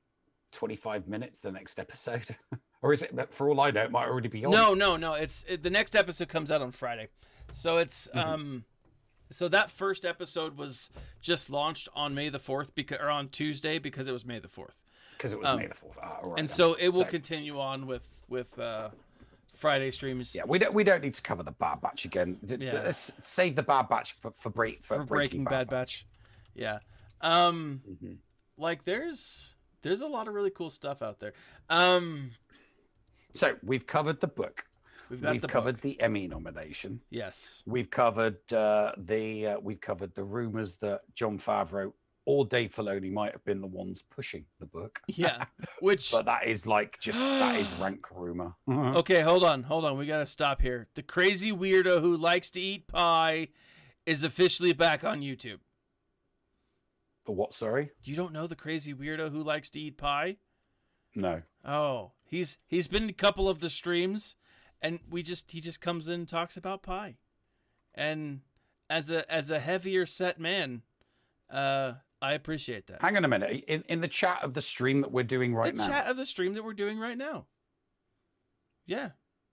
25 minutes, the next episode? Or is it, for all I know, it might already be on? No. The next episode comes out on Friday. So it's, so that first episode was just launched on May the 4th or on Tuesday because it was May the 4th. Because it was May the 4th. Right, and then. So it will continue on with Friday streams. Yeah, we don't need to cover the Bad Batch again. Let's save the Bad Batch for Breaking Bad Batch. Yeah. Like there's a lot of really cool stuff out there. So we've covered the book. We've covered the Emmy nomination. Yes. We've covered the rumors that Jon Favreau or Dave Filoni might have been the ones pushing the book. Yeah. But that is that is rank rumor. Okay, hold on. We gotta stop here. The crazy weirdo who likes to eat pie is officially back on YouTube. The what? Sorry. You don't know the crazy weirdo who likes to eat pie? No. Oh, he's been in a couple of the streams, and he just comes in and talks about pie, and as a heavier set man, I appreciate that. Hang on a minute. In the chat of the stream that we're doing right now. The chat of the stream that we're doing right now. Yeah.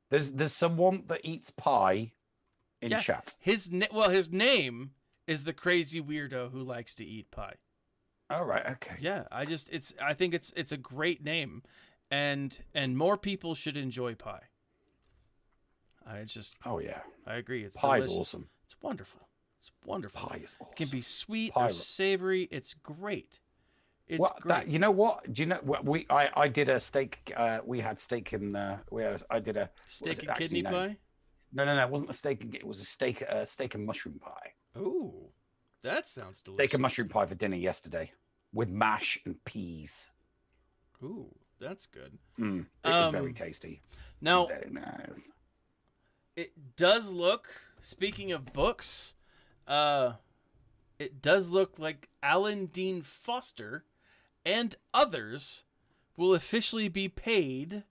There's someone that eats pie in chat. His name is the crazy weirdo who likes to eat pie. Oh, right. Okay. Yeah. I think it's a great name, and more people should enjoy pie. Oh yeah. I agree. It's pie's delicious. awesome. It's wonderful. Pie is awesome. It can be sweet or savory. It's great. It's great. You know what? Do you know what I did a steak? We had steak in. I did a steak and kidney pie. No. It wasn't a steak. It was a steak and mushroom pie. Ooh, that sounds delicious. Steak and mushroom pie for dinner yesterday, with mash and peas. Ooh, that's good. It was very tasty. Now, very nice. It does look. Speaking of books, it does look like Alan Dean Foster and others will officially be paid.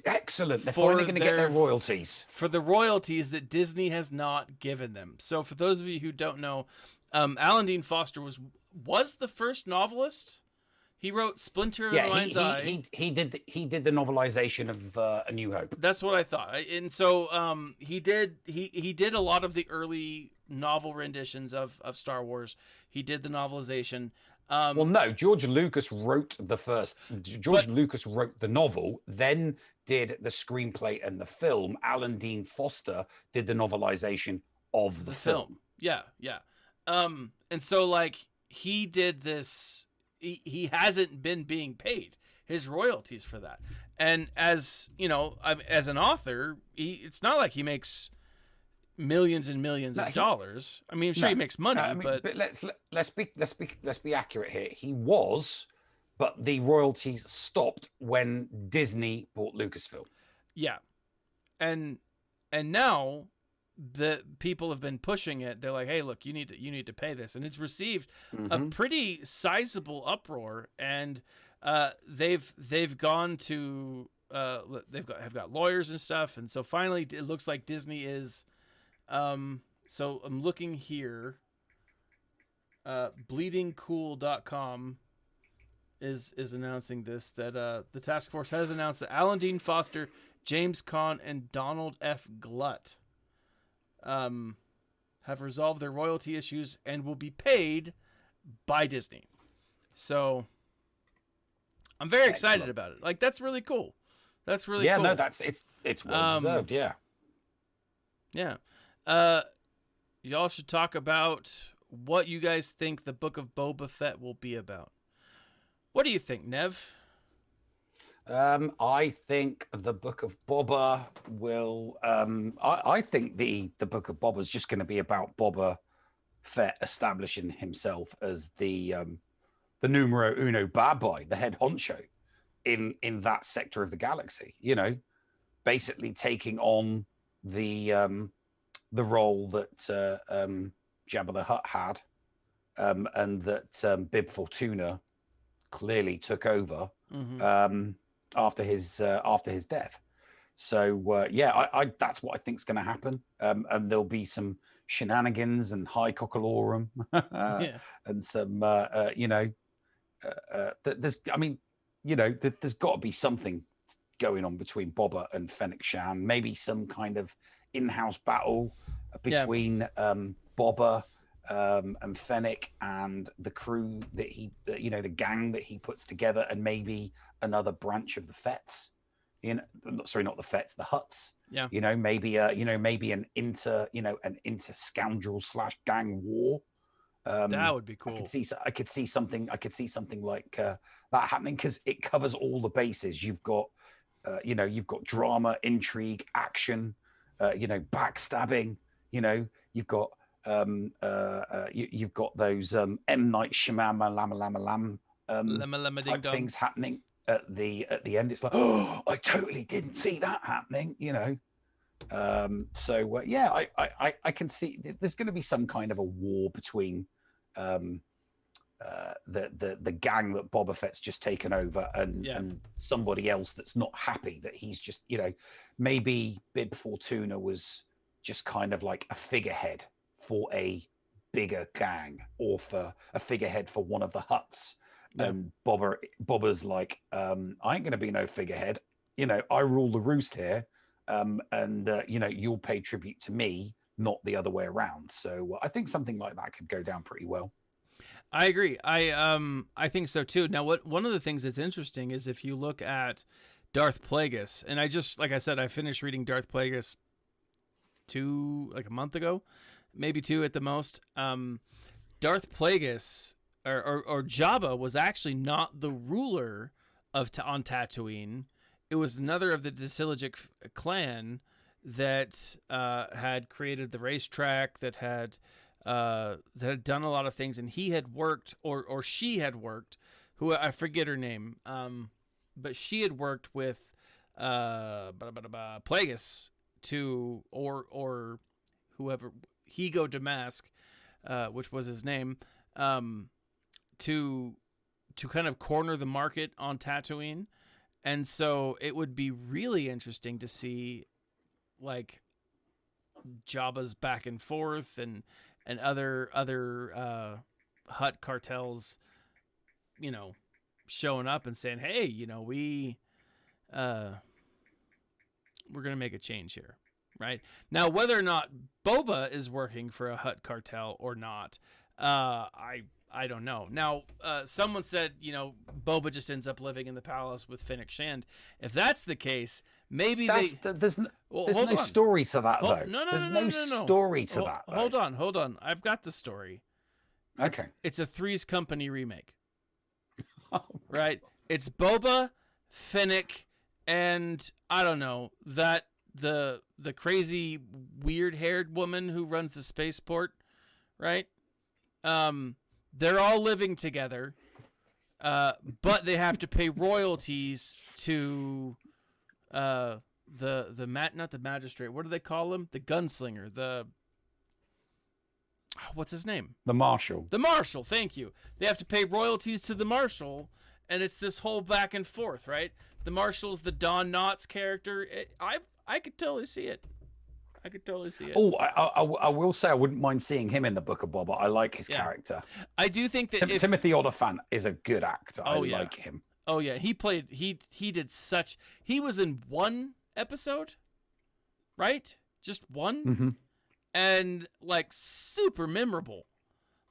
Excellent. They're finally going to get their royalties. For the royalties that Disney has not given them. So for those of you who don't know, Alan Dean Foster was the first novelist. He wrote Splinter in the Mind's Eye. He did the novelization of A New Hope. That's what I thought. And so he did a lot of the early novel renditions of Star Wars. He did the novelization. Well, no, George Lucas wrote the first. Lucas wrote the novel, then did the screenplay and the film. Alan Dean Foster did the novelization of the film. Yeah. And so like he did this. He hasn't been being paid his royalties for that. And as you know, as an author, it's not like he makes millions and millions of dollars. I mean, I'm sure he makes money, but let's be accurate here. He was, but the royalties stopped when Disney bought Lucasfilm. Yeah, and now the people have been pushing it. They're like, hey, look, you need to pay this, and it's received a pretty sizable uproar. And they've gone to have got lawyers and stuff, and so finally it looks like Disney is. So I'm looking here. Bleedingcool.com is announcing this, that the task force has announced that Alan Dean Foster, James Caan, and Donald F. Glut have resolved their royalty issues and will be paid by Disney. So I'm very excited about it. Like, that's really cool. That's really cool. Yeah, no, it's well deserved. Yeah. Yeah. Y'all should talk about what you guys think the Book of Boba Fett will be about. What do you think, Nev? I think the Book of Boba will. I think the Book of Boba is just going to be about Boba Fett establishing himself as the numero uno bad boy, the head honcho in that sector of the galaxy. You know, basically taking on the role that Jabba the Hutt had, and that Bib Fortuna clearly took over Mm-hmm. after his death. So yeah, I that's what I think is going to happen, and there'll be some shenanigans and high cockalorum Yeah. and some there's I mean there's got to be something going on between Boba and Fennec Shan, maybe some kind of in-house battle Yeah. between Boba and Fennec and the crew that the gang that he puts together, and maybe another branch of the Fets. Sorry, not the Fets, the Huts. Yeah. Maybe an inter scoundrel / gang war. That would be cool. I could see something like that happening, because it covers all the bases. You've got drama, intrigue, action, backstabbing. You've got you've got those M Night Shyamalan type things happening at the end. It's like, oh, I totally didn't see that happening. Yeah, I can see there's going to be some kind of a war between the gang that Boba Fett's just taken over and somebody else that's not happy that he's just, maybe Bib Fortuna was just kind of like a figurehead for a bigger gang, or for a figurehead for one of the Huts. And Boba's like, I ain't going to be no figurehead. I rule the roost here. You'll pay tribute to me, not the other way around. So I think something like that could go down pretty well. I agree. I think so too. Now, one of the things that's interesting is if you look at Darth Plagueis, and like I said, I finished reading Darth Plagueis a month ago, maybe 2 at the most. Darth Plagueis or Jabba was actually not the ruler on Tatooine. It was another of the Deciligic clan that had created the racetrack, that had done a lot of things, and he had worked, or she had worked, who I forget her name, but she had worked with Plagueis or whoever, Hego Damask, which was his name, to kind of corner the market on Tatooine. And so it would be really interesting to see, like, Jabba's back and forth and other Hutt cartels, showing up and saying, hey, we're going to make a change here. Right now, whether or not Boba is working for a Hutt cartel or not, I don't know. Now, someone said, Boba just ends up living in the palace with Fennec Shand. If that's the case, maybe there's no story to that, though. There's no story to that. Hold on. I've got the story. Okay. It's a Three's Company remake. Right? It's Boba, Fennec, and I don't know, that the crazy weird-haired woman who runs the spaceport, right? They're all living together, but they have to pay royalties to not the magistrate. What do they call him? The gunslinger. What's his name? The marshal. The marshal. Thank you. They have to pay royalties to the marshal, and it's this whole back and forth, right? The marshal's the Don Knotts character. I could totally see it. Oh, I will say I wouldn't mind seeing him in the Book of Boba. I like his character. I do think that Timothy Oliphant is a good actor. I like him. Oh yeah, he was in one episode, right? Just one, mm-hmm. And like super memorable.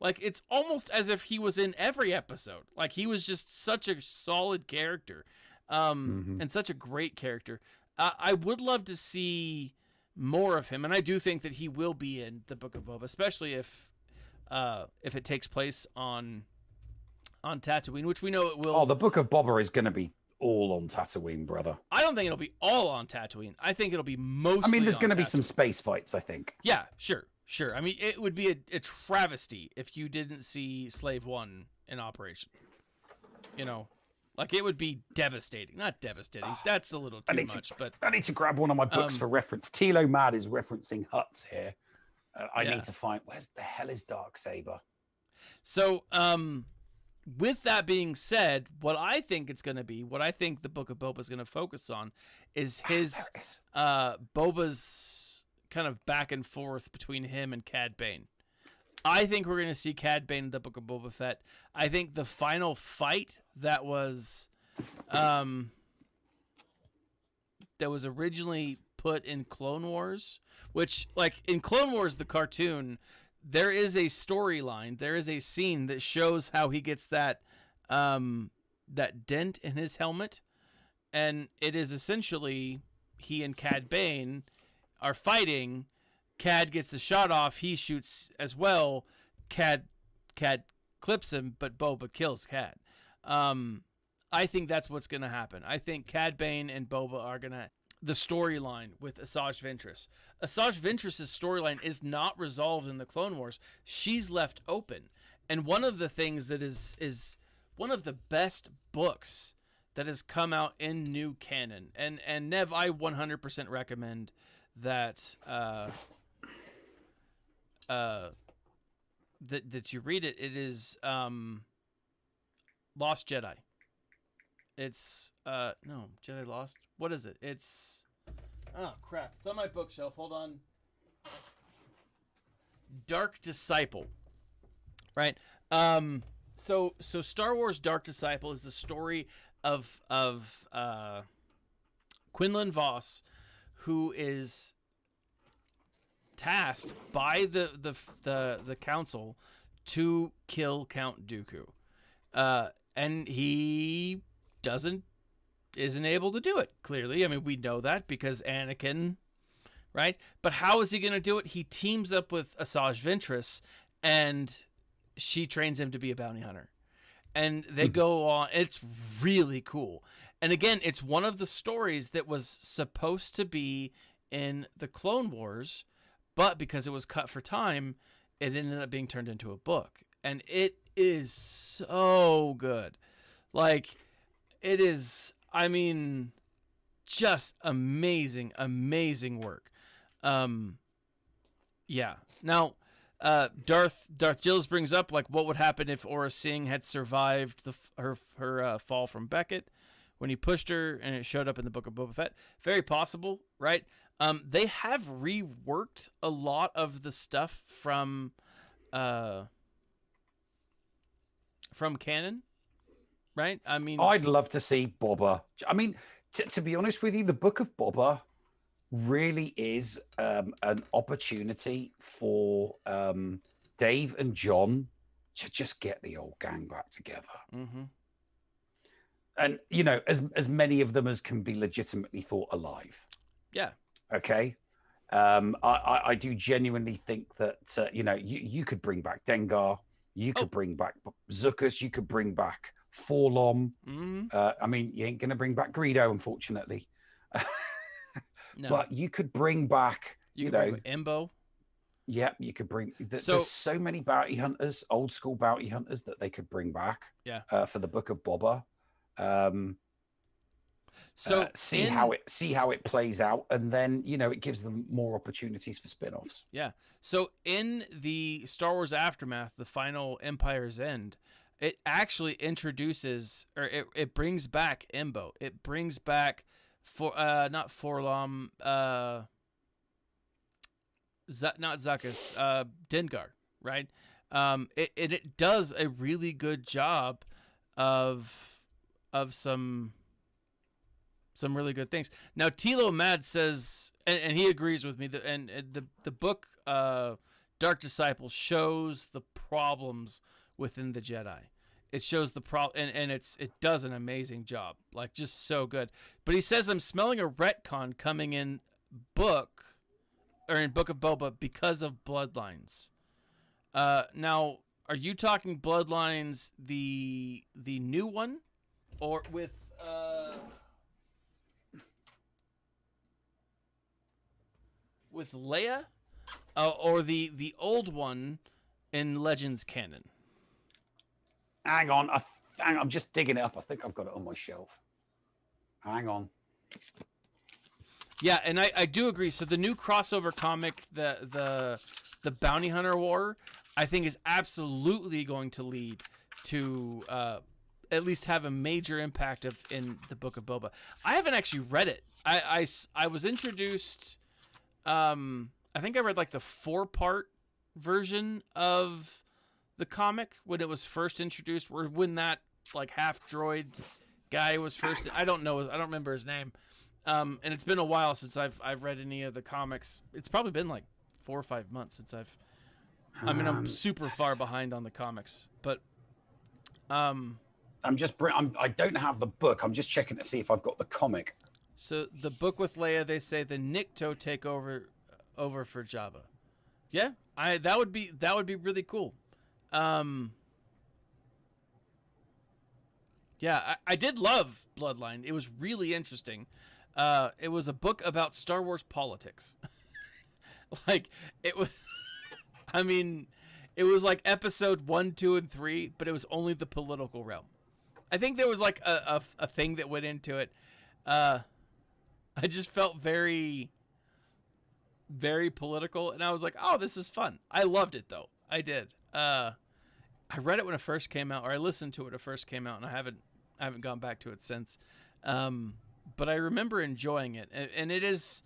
Like it's almost as if he was in every episode. Like he was just such a solid character, and such a great character. I would love to see more of him, and I do think that he will be in the Book of Boba, especially if it takes place on Tatooine, which we know it will. Oh, the Book of Boba is going to be all on Tatooine, brother. I don't think it'll be all on Tatooine. I think it'll be mostly. I mean, there's going to be some space fights, I think. Yeah, sure. I mean, it would be a travesty if you didn't see Slave One in operation. Like it would be devastating. Not devastating. That's a little too much. But I need to grab one of my books for reference. Tilo Mad is referencing Hutts here. I need to find, where's the hell is Darksaber? So with that being said, what I think it's going to be, what I think the Book of Boba is going to focus on, is his Boba's kind of back and forth between him and Cad Bane. I think we're going to see Cad Bane in the Book of Boba Fett. I think the final fight that was originally put in Clone Wars, which, like, in Clone Wars, the cartoon, there is a storyline, there is a scene that shows how he gets that dent in his helmet, and it is essentially he and Cad Bane are fighting. Cad gets the shot off, he shoots as well. Cad clips him, but Boba kills Cad. I think that's what's going to happen. I think Cad Bane and Boba are going to... The storyline with Asajj Ventress. Asajj Ventress' storyline is not resolved in the Clone Wars. She's left open. And one of the things that is one of the best books that has come out in new canon. And Nev, I 100% recommend that that you read it. It is Lost Jedi. It's no, Jedi Lost. What is it? It's oh crap. It's on my bookshelf. Hold on. Dark Disciple. Right? So Star Wars Dark Disciple is the story of Quinlan Vos, who is tasked by the council to kill Count Dooku. And he isn't able to do it, clearly. I mean, we know that because Anakin, right? But how is he going to do it? He teams up with Asajj Ventress, and she trains him to be a bounty hunter. And they go on. It's really cool. And again, it's one of the stories that was supposed to be in the Clone Wars, but because it was cut for time, it ended up being turned into a book. And it is so good. Like... It is, I mean, just amazing, amazing work. Yeah. Now, Darth Gills brings up, like, what would happen if Aurra Sing had survived her fall from Beckett when he pushed her and it showed up in the Book of Boba Fett. Very possible, right? They have reworked a lot of the stuff from canon. Right? I mean, I'd love to see Boba. I mean, to be honest with you, the Book of Boba really is an opportunity for Dave and John to just get the old gang back together. Mm-hmm. And, you know, as many of them as can be legitimately thought alive. Yeah. Okay. I do genuinely think that, you know, you could bring back Dengar. You could bring back Zuckuss. You could bring back Forlom. Mm-hmm. I mean, you ain't going to bring back Greedo, unfortunately. No. But you could bring back, you know, Embo. Yeah, you could bring. There's so many bounty hunters, old school bounty hunters that they could bring back. Yeah. For the Book of Boba. So see how it plays out, and then, you know, it gives them more opportunities for spin-offs. Yeah. So in the Star Wars Aftermath, the final Empire's End, it actually introduces, or it brings back Embo. It brings back not Forlom, not Zuckuss, Dengar, right? It does a really good job of some really good things. Now, Tilo Mad says, and he agrees with me, and the book Dark Disciple shows the problems within the Jedi. It shows the problem, and it does an amazing job, like, just so good. But he says, I'm smelling a retcon coming in Book of Boba because of Bloodlines. Now, are you talking Bloodlines the new one, or with Leia, or the old one in Legends canon? Hang on, I'm just digging it up. I think I've got it on my shelf. Hang on. Yeah, and I do agree. So the new crossover comic, the Bounty Hunter War, I think is absolutely going to lead to at least have a major impact in the Book of Boba. I haven't actually read it. I was introduced. I think I read like the 4-part version of the comic when it was first introduced, or when that like half droid guy was first. I don't know. I don't remember his name. And it's been a while since I've read any of the comics. It's probably been like 4 or 5 months since I'm super far behind on the comics, but I don't have the book. I'm just checking to see if I've got the comic. So the book with Leia, they say the Nikto take over for Jabba. Yeah, that would be really cool. Yeah, I did love Bloodline. It was really interesting. It was a book about Star Wars politics. Like it was. I mean, it was like episode 1, 2, and 3, but it was only the political realm. I think there was like a thing that went into it. I just felt very, very political, and I was like, "Oh, this is fun." I loved it though. I did. I read it when it first came out, or I listened to it when it first came out, and I haven't gone back to it since. But I remember enjoying it, and it is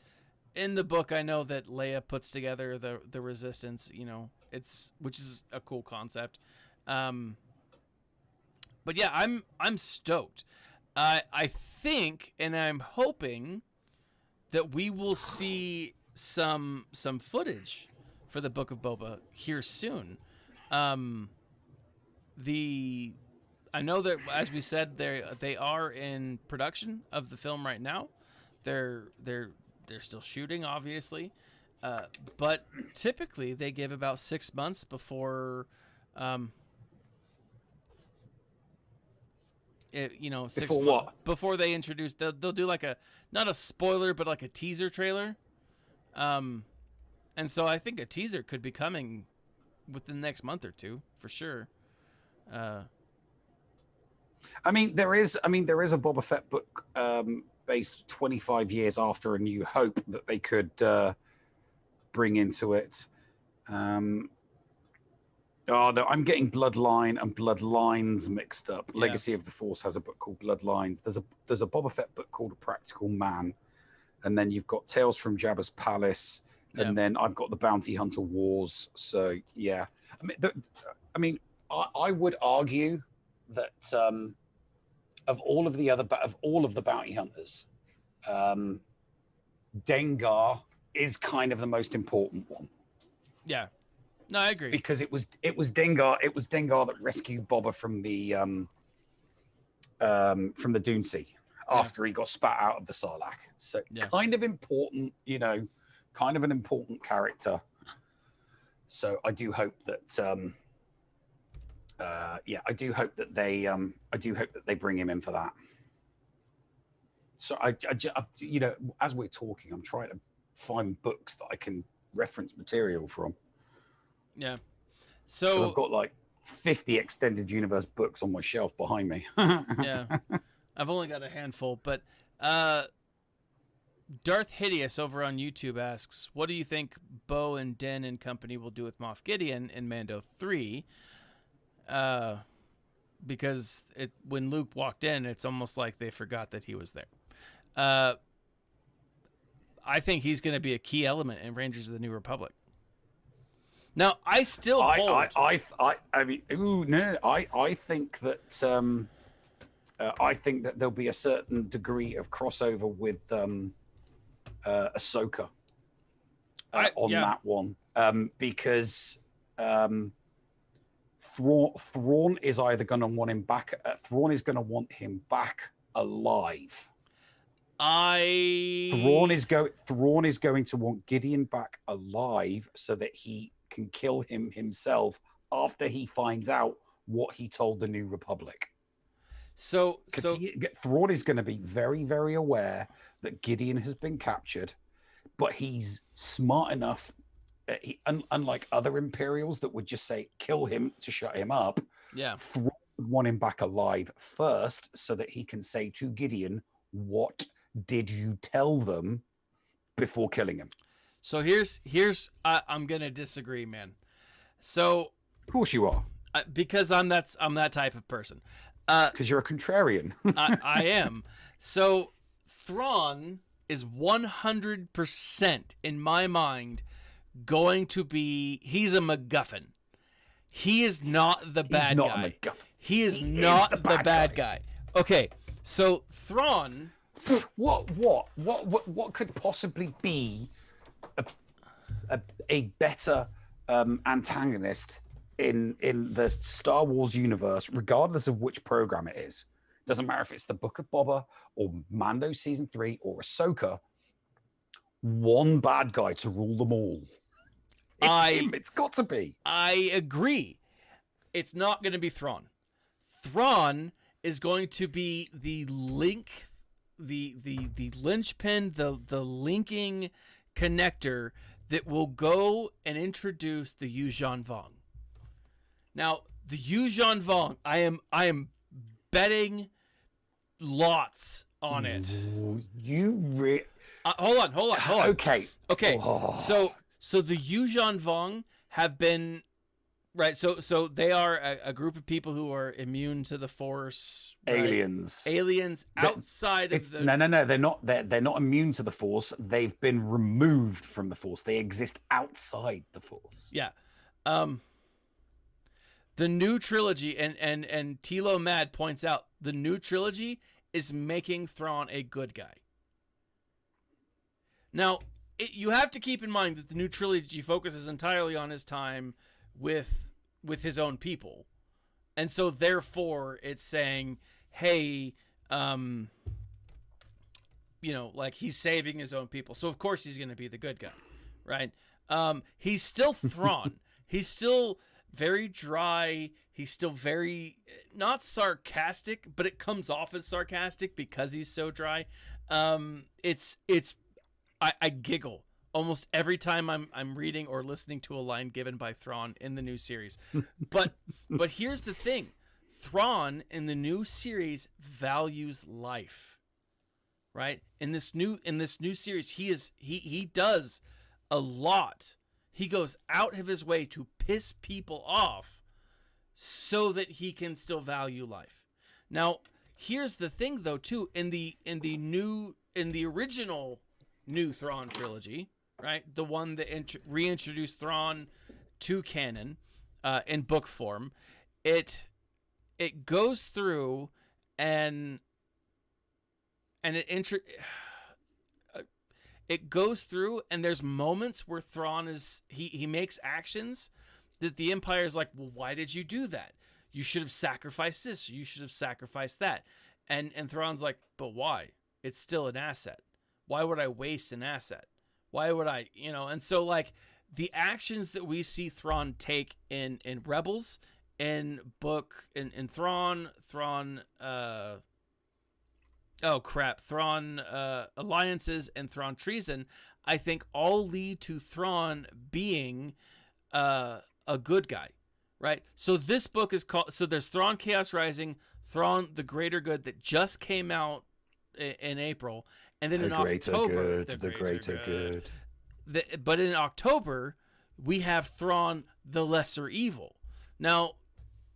in the book. I know that Leia puts together the Resistance. You know, which is a cool concept. But yeah, I'm stoked. I think, and I'm hoping that we will see some footage for the Book of Boba here soon. I know that, as we said, they are in production of the film right now. They're still shooting, obviously, but typically they give about 6 months before. Before they introduce, they'll do like not a spoiler, but like a teaser trailer. And so I think a teaser could be coming within the next month or two for sure. There is a Boba Fett book based 25 years after A New Hope that they could bring into it. Oh no, I'm getting Bloodline and Bloodlines mixed up. Yeah. Legacy of the Force has a book called Bloodlines. There's a Boba Fett book called A Practical Man, and then you've got Tales from Jabba's Palace, and then I've got the Bounty Hunter Wars. So yeah, I would argue that of all of the bounty hunters, Dengar is kind of the most important one. Yeah. No, I agree. Because it was Dengar that rescued Boba from the Dune Sea after he got spat out of the Sarlacc. So kind of important, kind of an important character. So I do hope that I do hope that they bring him in for that. So I as we're talking, I'm trying to find books that I can reference material from. Yeah. So I've got like 50 extended universe books on my shelf behind me. Yeah. I've only got a handful, but Darth Hideous over on YouTube asks, what do you think Bo and Den and company will do with Moff Gideon in Mando 3? Because when Luke walked in, it's almost like they forgot that he was there. I think he's going to be a key element in Rangers of the New Republic. Now, I still hold. I think that I think that there'll be a certain degree of crossover with Ahsoka that one, because Thrawn is either going to want him back. Thrawn is going to want him back alive. Thrawn is going to want Gideon back alive so that he can kill him himself after he finds out what he told the New Republic. So Thrawn is going to be very, very aware that Gideon has been captured, but he's smart enough. Unlike other Imperials that would just say kill him to shut him up. Yeah, Thrawn would want him back alive first, so that he can say to Gideon, "What did you tell them?" before killing him. So here's I'm gonna disagree, man. So of course you are. Because I'm that type of person. Because you're a contrarian. I am. So Thrawn is 100% in my mind going to be. He's a MacGuffin. He is not the bad He's not guy. a MacGuffin. He is not the bad guy. Okay, so Thrawn. What could possibly be a better antagonist in the Star Wars universe, regardless of which program it is? Doesn't matter if it's the Book of Boba or Mando season 3 or Ahsoka. One bad guy to rule them all. It's got to be. I agree. It's not going to be Thrawn. Thrawn is going to be the link, the linchpin, the linking connector that will go and introduce the Yuuzhan Vong. Now, the Yuuzhan Vong, I am betting lots on it. Hold on. Okay. Oh. So the Yuuzhan Vong have been right. So they are a group of people who are immune to the Force. Right? Aliens outside of the. No. They're not. They're not immune to the Force. They've been removed from the Force. They exist outside the Force. Yeah. The new trilogy, and Tilo Mad points out the new trilogy is making Thrawn a good guy. Now, you have to keep in mind that the new trilogy focuses entirely on his time with his own people. And so, therefore, it's saying, hey, like he's saving his own people. So, of course, he's going to be the good guy, right? He's still Thrawn. He's still very dry. He's still very, not sarcastic, but it comes off as sarcastic because he's so dry. I giggle almost every time I'm reading or listening to a line given by Thrawn in the new series. But here's the thing. Thrawn in the new series values life. Right? In this new series, he does a lot. He goes out of his way to piss people off so that he can still value life. Now, here's the thing though too, in the original new Thrawn trilogy, right? The one that reintroduced Thrawn to canon in book form. It goes through and it goes through and there's moments where Thrawn he makes actions that the Empire is like, well, why did you do that? You should have sacrificed this. You should have sacrificed that. And Thrawn's like, but why? It's still an asset. Why would I waste an asset? Why would I, And so like the actions that we see Thrawn take in Rebels, in Thrawn Alliances and Thrawn Treason, I think all lead to Thrawn being a good guy, right? So this book is called, so there's Thrawn Chaos Rising, Thrawn the Greater Good that just came out in April, and then in October, the Greater Good. But in October, we have Thrawn the Lesser Evil. Now,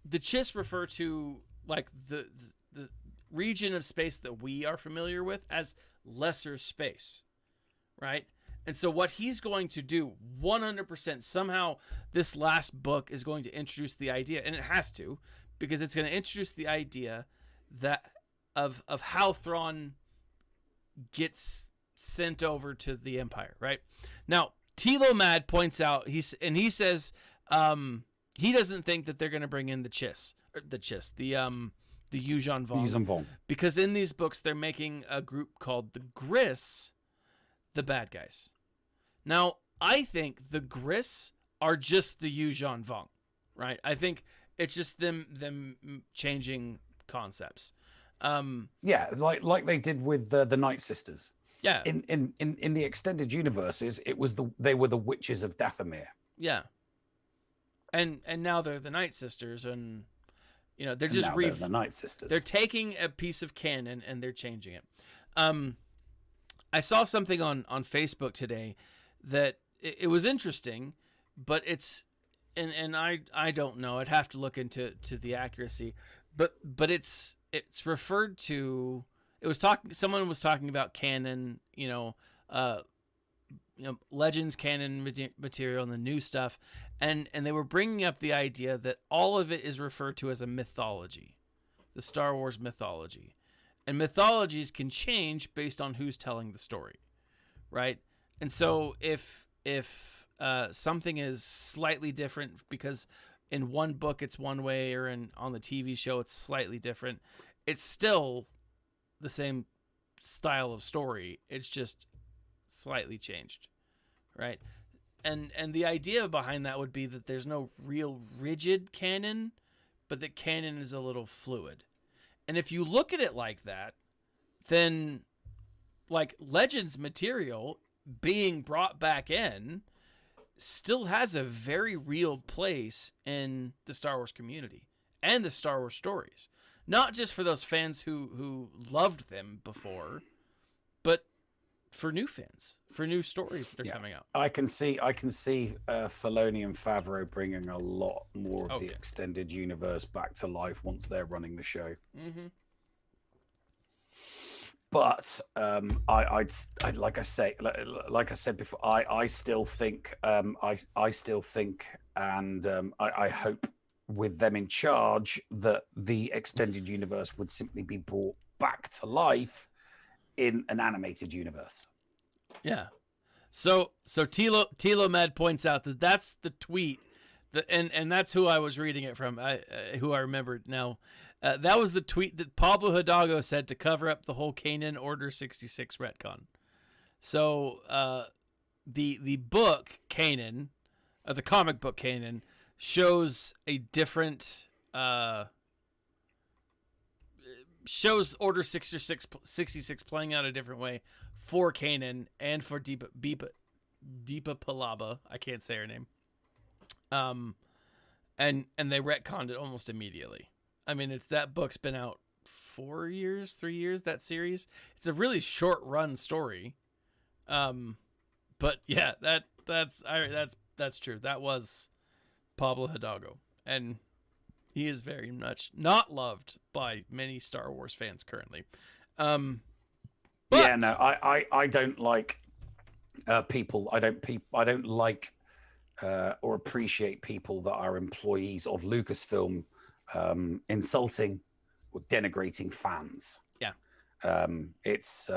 the Chiss refer to like the region of space that we are familiar with as lesser space, right? And so what he's going to do 100%, somehow this last book is going to introduce the idea, and it has to, because it's going to introduce the idea that of how Thrawn gets sent over to the Empire, right? Now, Tilo Mad points out, he says he doesn't think that they're going to bring in the Yuuzhan Vong. Because in these books, they're making a group called the Griss, the bad guys. Now, I think the Griss are just the Yuuzhan Vong, right? I think it's just them changing concepts. Yeah, like they did with the Night Sisters. Yeah. In the extended universes, they were the witches of Dathomir. Yeah. And now they're the Night Sisters, and they're just they're the Night Sisters. They're taking a piece of canon and they're changing it. I saw something on Facebook today that it was interesting, but it's and I don't know. I'd have to look into the accuracy, but it's referred to. It was talking. Someone was talking about canon. Legends canon material and the new stuff, and they were bringing up the idea that all of it is referred to as a mythology, the Star Wars mythology, and mythologies can change based on who's telling the story, right? And so if something is slightly different because in one book it's one way or on the TV show it's slightly different, it's still the same style of story. It's just slightly changed, right? And the idea behind that would be that there's no real rigid canon, but that canon is a little fluid. And if you look at it like that, then like Legends material being brought back in still has a very real place in the Star Wars community and the Star Wars stories. Not just for those fans who loved them before, but for new fans, for new stories that are coming out. I can see Filoni and Favreau bringing a lot more of the extended universe back to life once they're running the show. Mm-hmm. But I like I said before, I still think, and I hope with them in charge that the extended universe would simply be brought back to life in an animated universe. Yeah. So Tilo Med points out that that's the tweet and that's who I was reading it from. Who I remembered now. That was the tweet that Pablo Hidalgo said to cover up the whole Kanan Order 66 retcon. So the book Kanan, the comic book Kanan, shows a different shows Order 66 playing out a different way for Kanan and for Deepa Palaba. I can't say her name. And they retconned it almost immediately. I mean, that book's been out 3 years, that series. It's a really short run story. But yeah, that's true. That was Pablo Hidalgo, and he is very much not loved by many Star Wars fans currently. But yeah, no, I don't like people. I don't like or appreciate people that are employees of Lucasfilm insulting or denigrating fans. Yeah, it's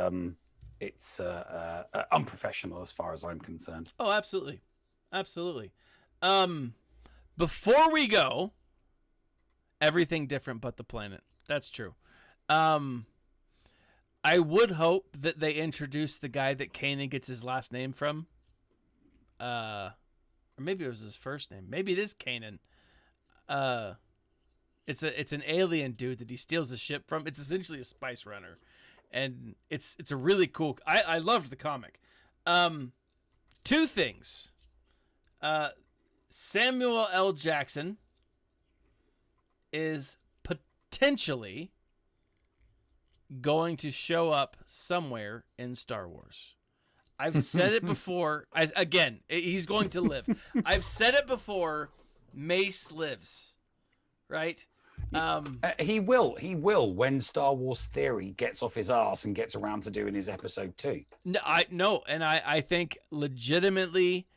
unprofessional as far as I'm concerned. Oh, absolutely. Before we go, everything different but the planet. That's true. I would hope that they introduce the guy that Kanan gets his last name from. Or maybe it was his first name. Maybe it is Kanan. It's an alien dude that he steals the ship from. It's essentially a spice runner. And it's a really cool. I loved the comic. Two things. Samuel L. Jackson is potentially going to show up somewhere in Star Wars. I've said it before. Again, he's going to live. I've said it before. Mace lives, right? He will when Star Wars Theory gets off his ass and gets around to doing his episode 2. No, and I think legitimately,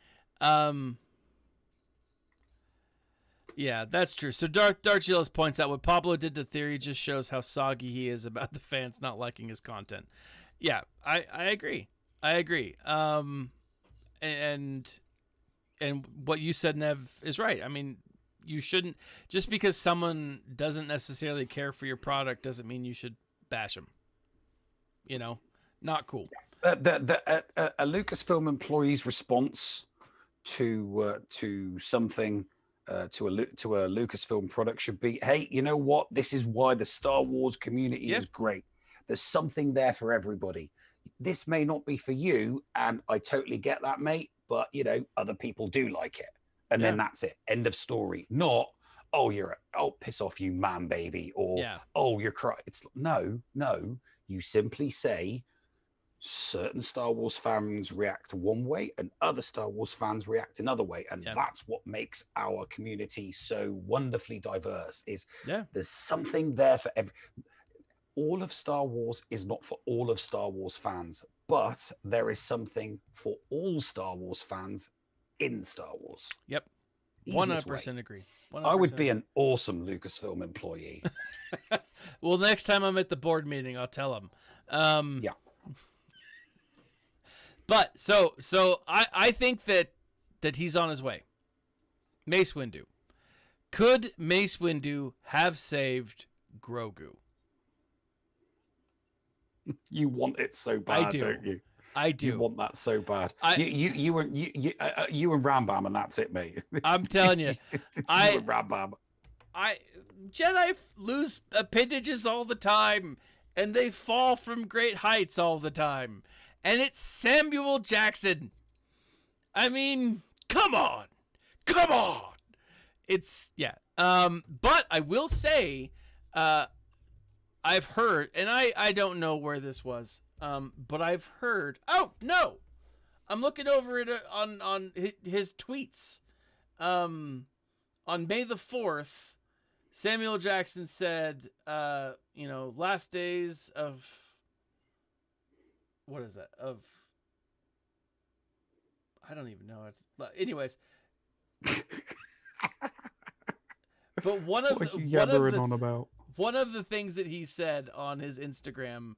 yeah, that's true. So Darchilos points out what Pablo did to Theory just shows how soggy he is about the fans not liking his content. Yeah, I agree. And what you said, Nev, is right. I mean, you shouldn't, just because someone doesn't necessarily care for your product doesn't mean you should bash them. You know, not cool. A Lucasfilm employee's response to something, to a Lucasfilm product should be, hey, you know what? This is why the Star Wars community is great. There's something there for everybody. This may not be for you, and I totally get that, mate, but, you know, other people do like it. And then that's it. End of story. Not, piss off, you man baby, or, oh, you're crying. It's no. You simply say, certain Star Wars fans react one way and other Star Wars fans react another way. And that's what makes our community so wonderfully diverse, is there's something there for every. All of Star Wars is not for all of Star Wars fans, but there is something for all Star Wars fans in Star Wars. Yep. 100% agree. 100% I would be an awesome Lucasfilm employee. Well, next time I'm at the board meeting, I'll tell him. Yeah. But so I think that he's on his way. Mace Windu. Could Mace Windu have saved Grogu? You want it so bad, don't you? I do. You want that so bad. You and Rambam, and that's it, mate. I'm telling you, and Rambam. Jedi lose appendages all the time, and they fall from great heights all the time. And it's Samuel Jackson. I mean, come on. It's but I will say, I've heard, and I don't know where this was, but I've heard. Oh no, I'm looking over it on his tweets. On May the 4th, Samuel Jackson said, last days of. What is that? I don't even know. But anyways. But one of the things that he said on his Instagram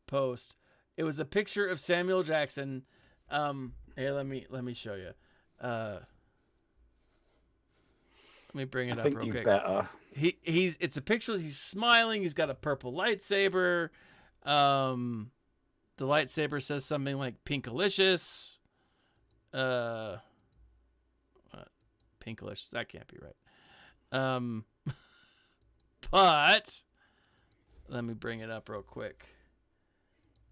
post, it was a picture of Samuel Jackson. Here, let me show you. Let me bring it up real quick. Better. It's a picture. He's smiling. He's got a purple lightsaber. The lightsaber says something like Pinkalicious. Pinkalicious. That can't be right. But let me bring it up real quick.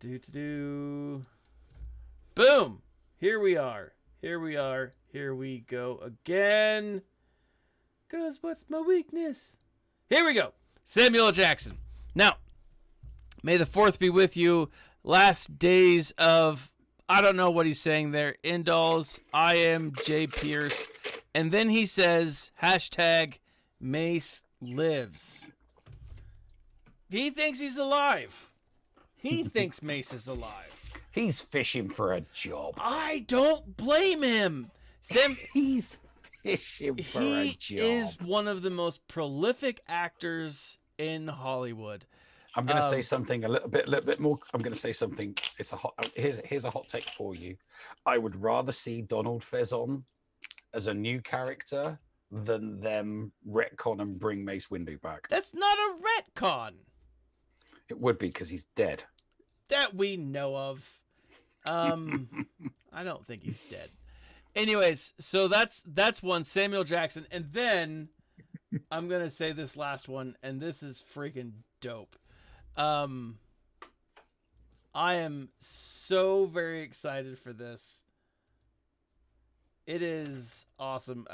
Boom. Here we are. Here we go again. 'Cause what's my weakness? Here we go. Samuel Jackson. Now, may the 4th be with you. Last days of, I don't know what he's saying there. Indulls, I am Jay Pierce. And then he says, #Mace lives. He thinks he's alive. He thinks Mace is alive. He's fishing for a job. I don't blame him. He's fishing for a job. He is one of the most prolific actors in Hollywood. I'm going to say something a little bit more. I'm going to say something. Here's a hot take for you. I would rather see Donald Faison as a new character than them retcon and bring Mace Windu back. That's not a retcon. It would be, because he's dead. That we know of. I don't think he's dead. Anyways, so that's one, Samuel Jackson. And then I'm going to say this last one, and this is freaking dope. I am so very excited for this. It is awesome.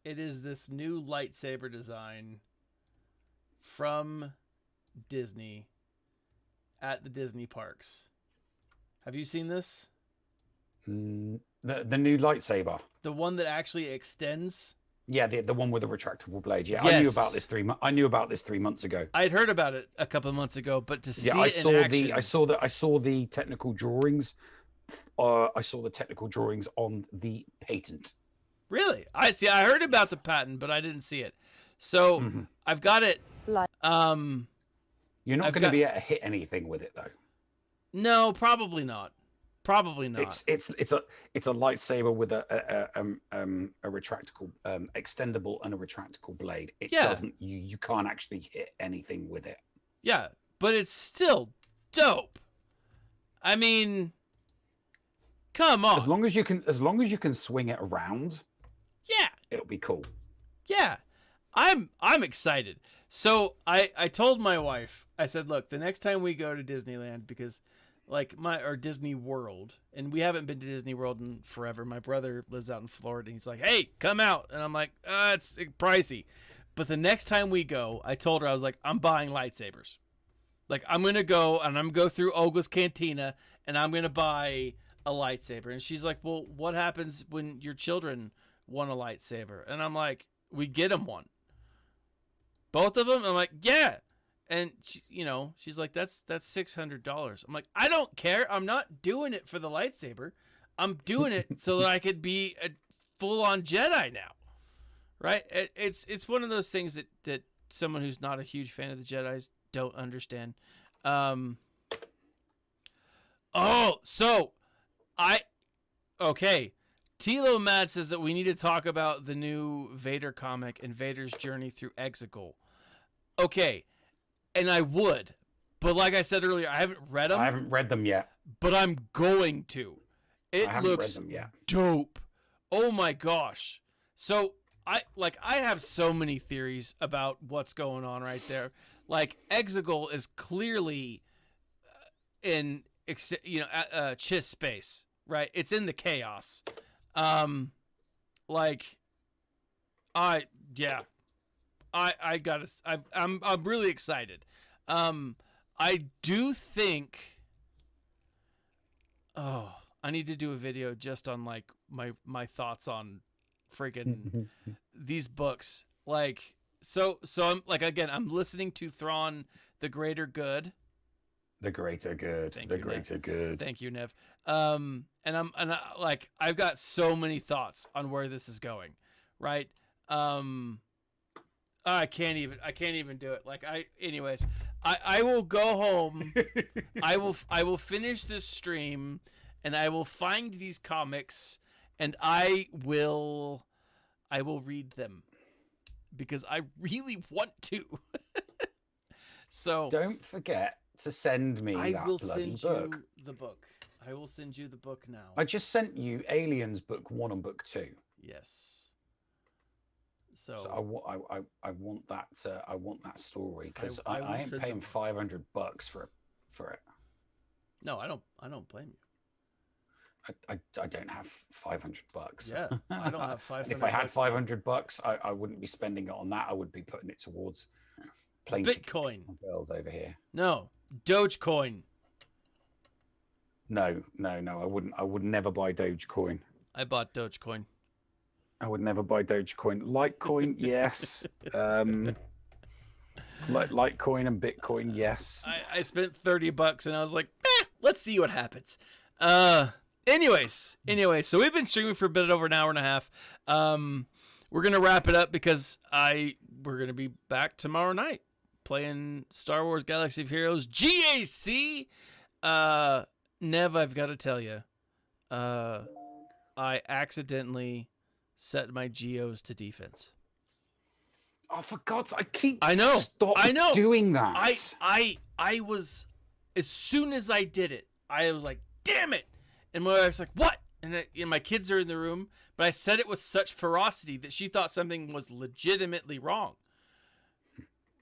It is this new lightsaber design from Disney at the Disney parks. Have you seen this? The new lightsaber. The one that actually extends. Yeah, the one with the retractable blade. Yeah, yes. I knew about this 3 months ago. I'd heard about it a couple of months ago, but to see it in action, I saw the technical drawings. I saw the technical drawings on the patent. Really? I heard about the patent, but I didn't see it. So I've got it. You're not going to be able to hit anything with it, though. No, probably not. Probably not. It's a lightsaber with a retractable, extendable and a retractable blade. It doesn't. You can't actually hit anything with it. Yeah, but it's still dope. I mean, come on. As long as you can swing it around. Yeah. It'll be cool. Yeah, I'm excited. So I told my wife, I said, look, the next time we go to Disneyland, because or Disney World, and we haven't been to Disney World in forever. My brother lives out in Florida, and he's like, hey, come out. And I'm like, it's pricey. But the next time we go, I told her, I was like, I'm buying lightsabers. Like, I'm going to go and I'm going to go through Olga's Cantina and I'm going to buy a lightsaber. And she's like, well, what happens when your children want a lightsaber? And I'm like, we get them one. Both of them? I'm like, yeah. And, she, she's like, that's $600. I'm like, I don't care. I'm not doing it for the lightsaber. I'm doing it so that I could be a full-on Jedi now. Right? It's one of those things that someone who's not a huge fan of the Jedis don't understand. Tilo Mad says that we need to talk about the new Vader comic and Vader's journey through Exegol. Okay, and I would, but like I said earlier, I haven't read them. I haven't read them yet, but I'm going to. It looks read them yet. Dope. Oh my gosh. So I have so many theories about what's going on right there. Like, Exegol is clearly in Chiss space, right? It's in the chaos. I'm really excited. I do think. Oh, I need to do a video just on like my thoughts on freaking these books. Like, so I'm like, again, I'm listening to Thrawn, The Greater Good. The Greater Good. Thank you, Nev. I've got so many thoughts on where this is going, right? I can't even do it. Anyways, I will go home. I will finish this stream and I will find these comics and I will read them because I really want to. So don't forget to send me that bloody book. The book. I will send you the book now. I just sent you Aliens book 1 and book 2. Yes. So I want that. I want that story because I ain't paying $500 for it. No, I don't blame you. I don't have $500. Yeah, I don't have $500. If I had $500, I wouldn't be spending it on that. I would be putting it towards plane Bitcoin. Girls over here. No, Dogecoin. No, I wouldn't. I would never buy Dogecoin. I bought Dogecoin. I would never buy Dogecoin. Litecoin, yes. Litecoin and Bitcoin, yes. I spent $30 and I was like, let's see what happens. Anyways, so we've been streaming for a bit over an hour and a half. We're gonna wrap it up because we're gonna be back tomorrow night playing Star Wars Galaxy of Heroes GAC. Nev, I've got to tell you, I accidentally set my Geos to defense. Oh, for God's sake! I know doing that. I was, as soon as I did it, I was like, damn it. And my wife's like, what? And my kids are in the room, but I said it with such ferocity that she thought something was legitimately wrong.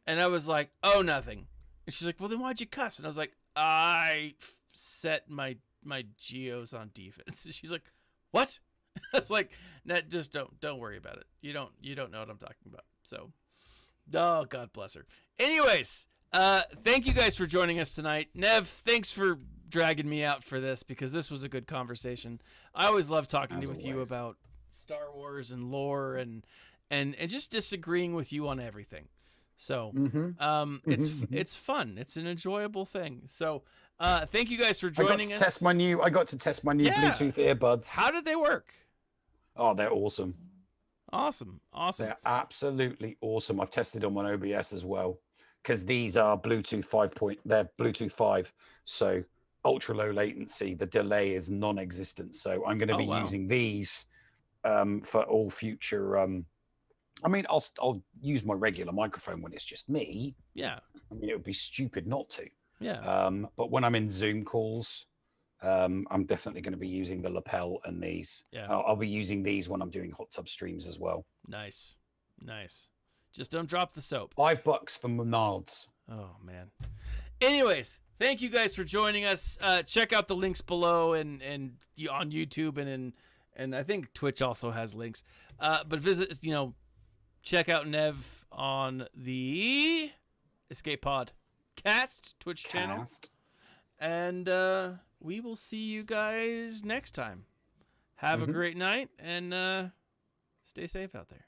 And I was like, oh, nothing. And she's like, well, then why'd you cuss? And I was like, I set my Geos on defense. And she's like, what? I was like, nah, just don't worry about it. You don't know what I'm talking about. So, oh, God bless her. Anyways, thank you guys for joining us tonight. Nev, thanks for dragging me out for this because this was a good conversation. I always love talking with you about Star Wars and lore and just disagreeing with you on everything. So it's fun. It's an enjoyable thing. So thank you guys for joining us. I got to test my new Bluetooth earbuds. How did they work? Oh, they're awesome. Awesome. They're absolutely awesome. I've tested them on OBS as well because these are Bluetooth 5. They're Bluetooth 5, so ultra low latency. The delay is non-existent. So I'm going to be using these for all future. I mean, I'll use my regular microphone when it's just me. Yeah. I mean, it would be stupid not to. Yeah. But when I'm in Zoom calls, I'm definitely going to be using the lapel and these. Yeah. I'll be using these when I'm doing hot tub streams as well. Nice. Just don't drop the soap. $5 for Menards. Oh man. Anyways, thank you guys for joining us. Check out the links below and on YouTube and I think Twitch also has links. But visit, check out Nev on the Escape Pod. Cast Twitch channel. And we will see you guys next time. Have a great night and stay safe out there.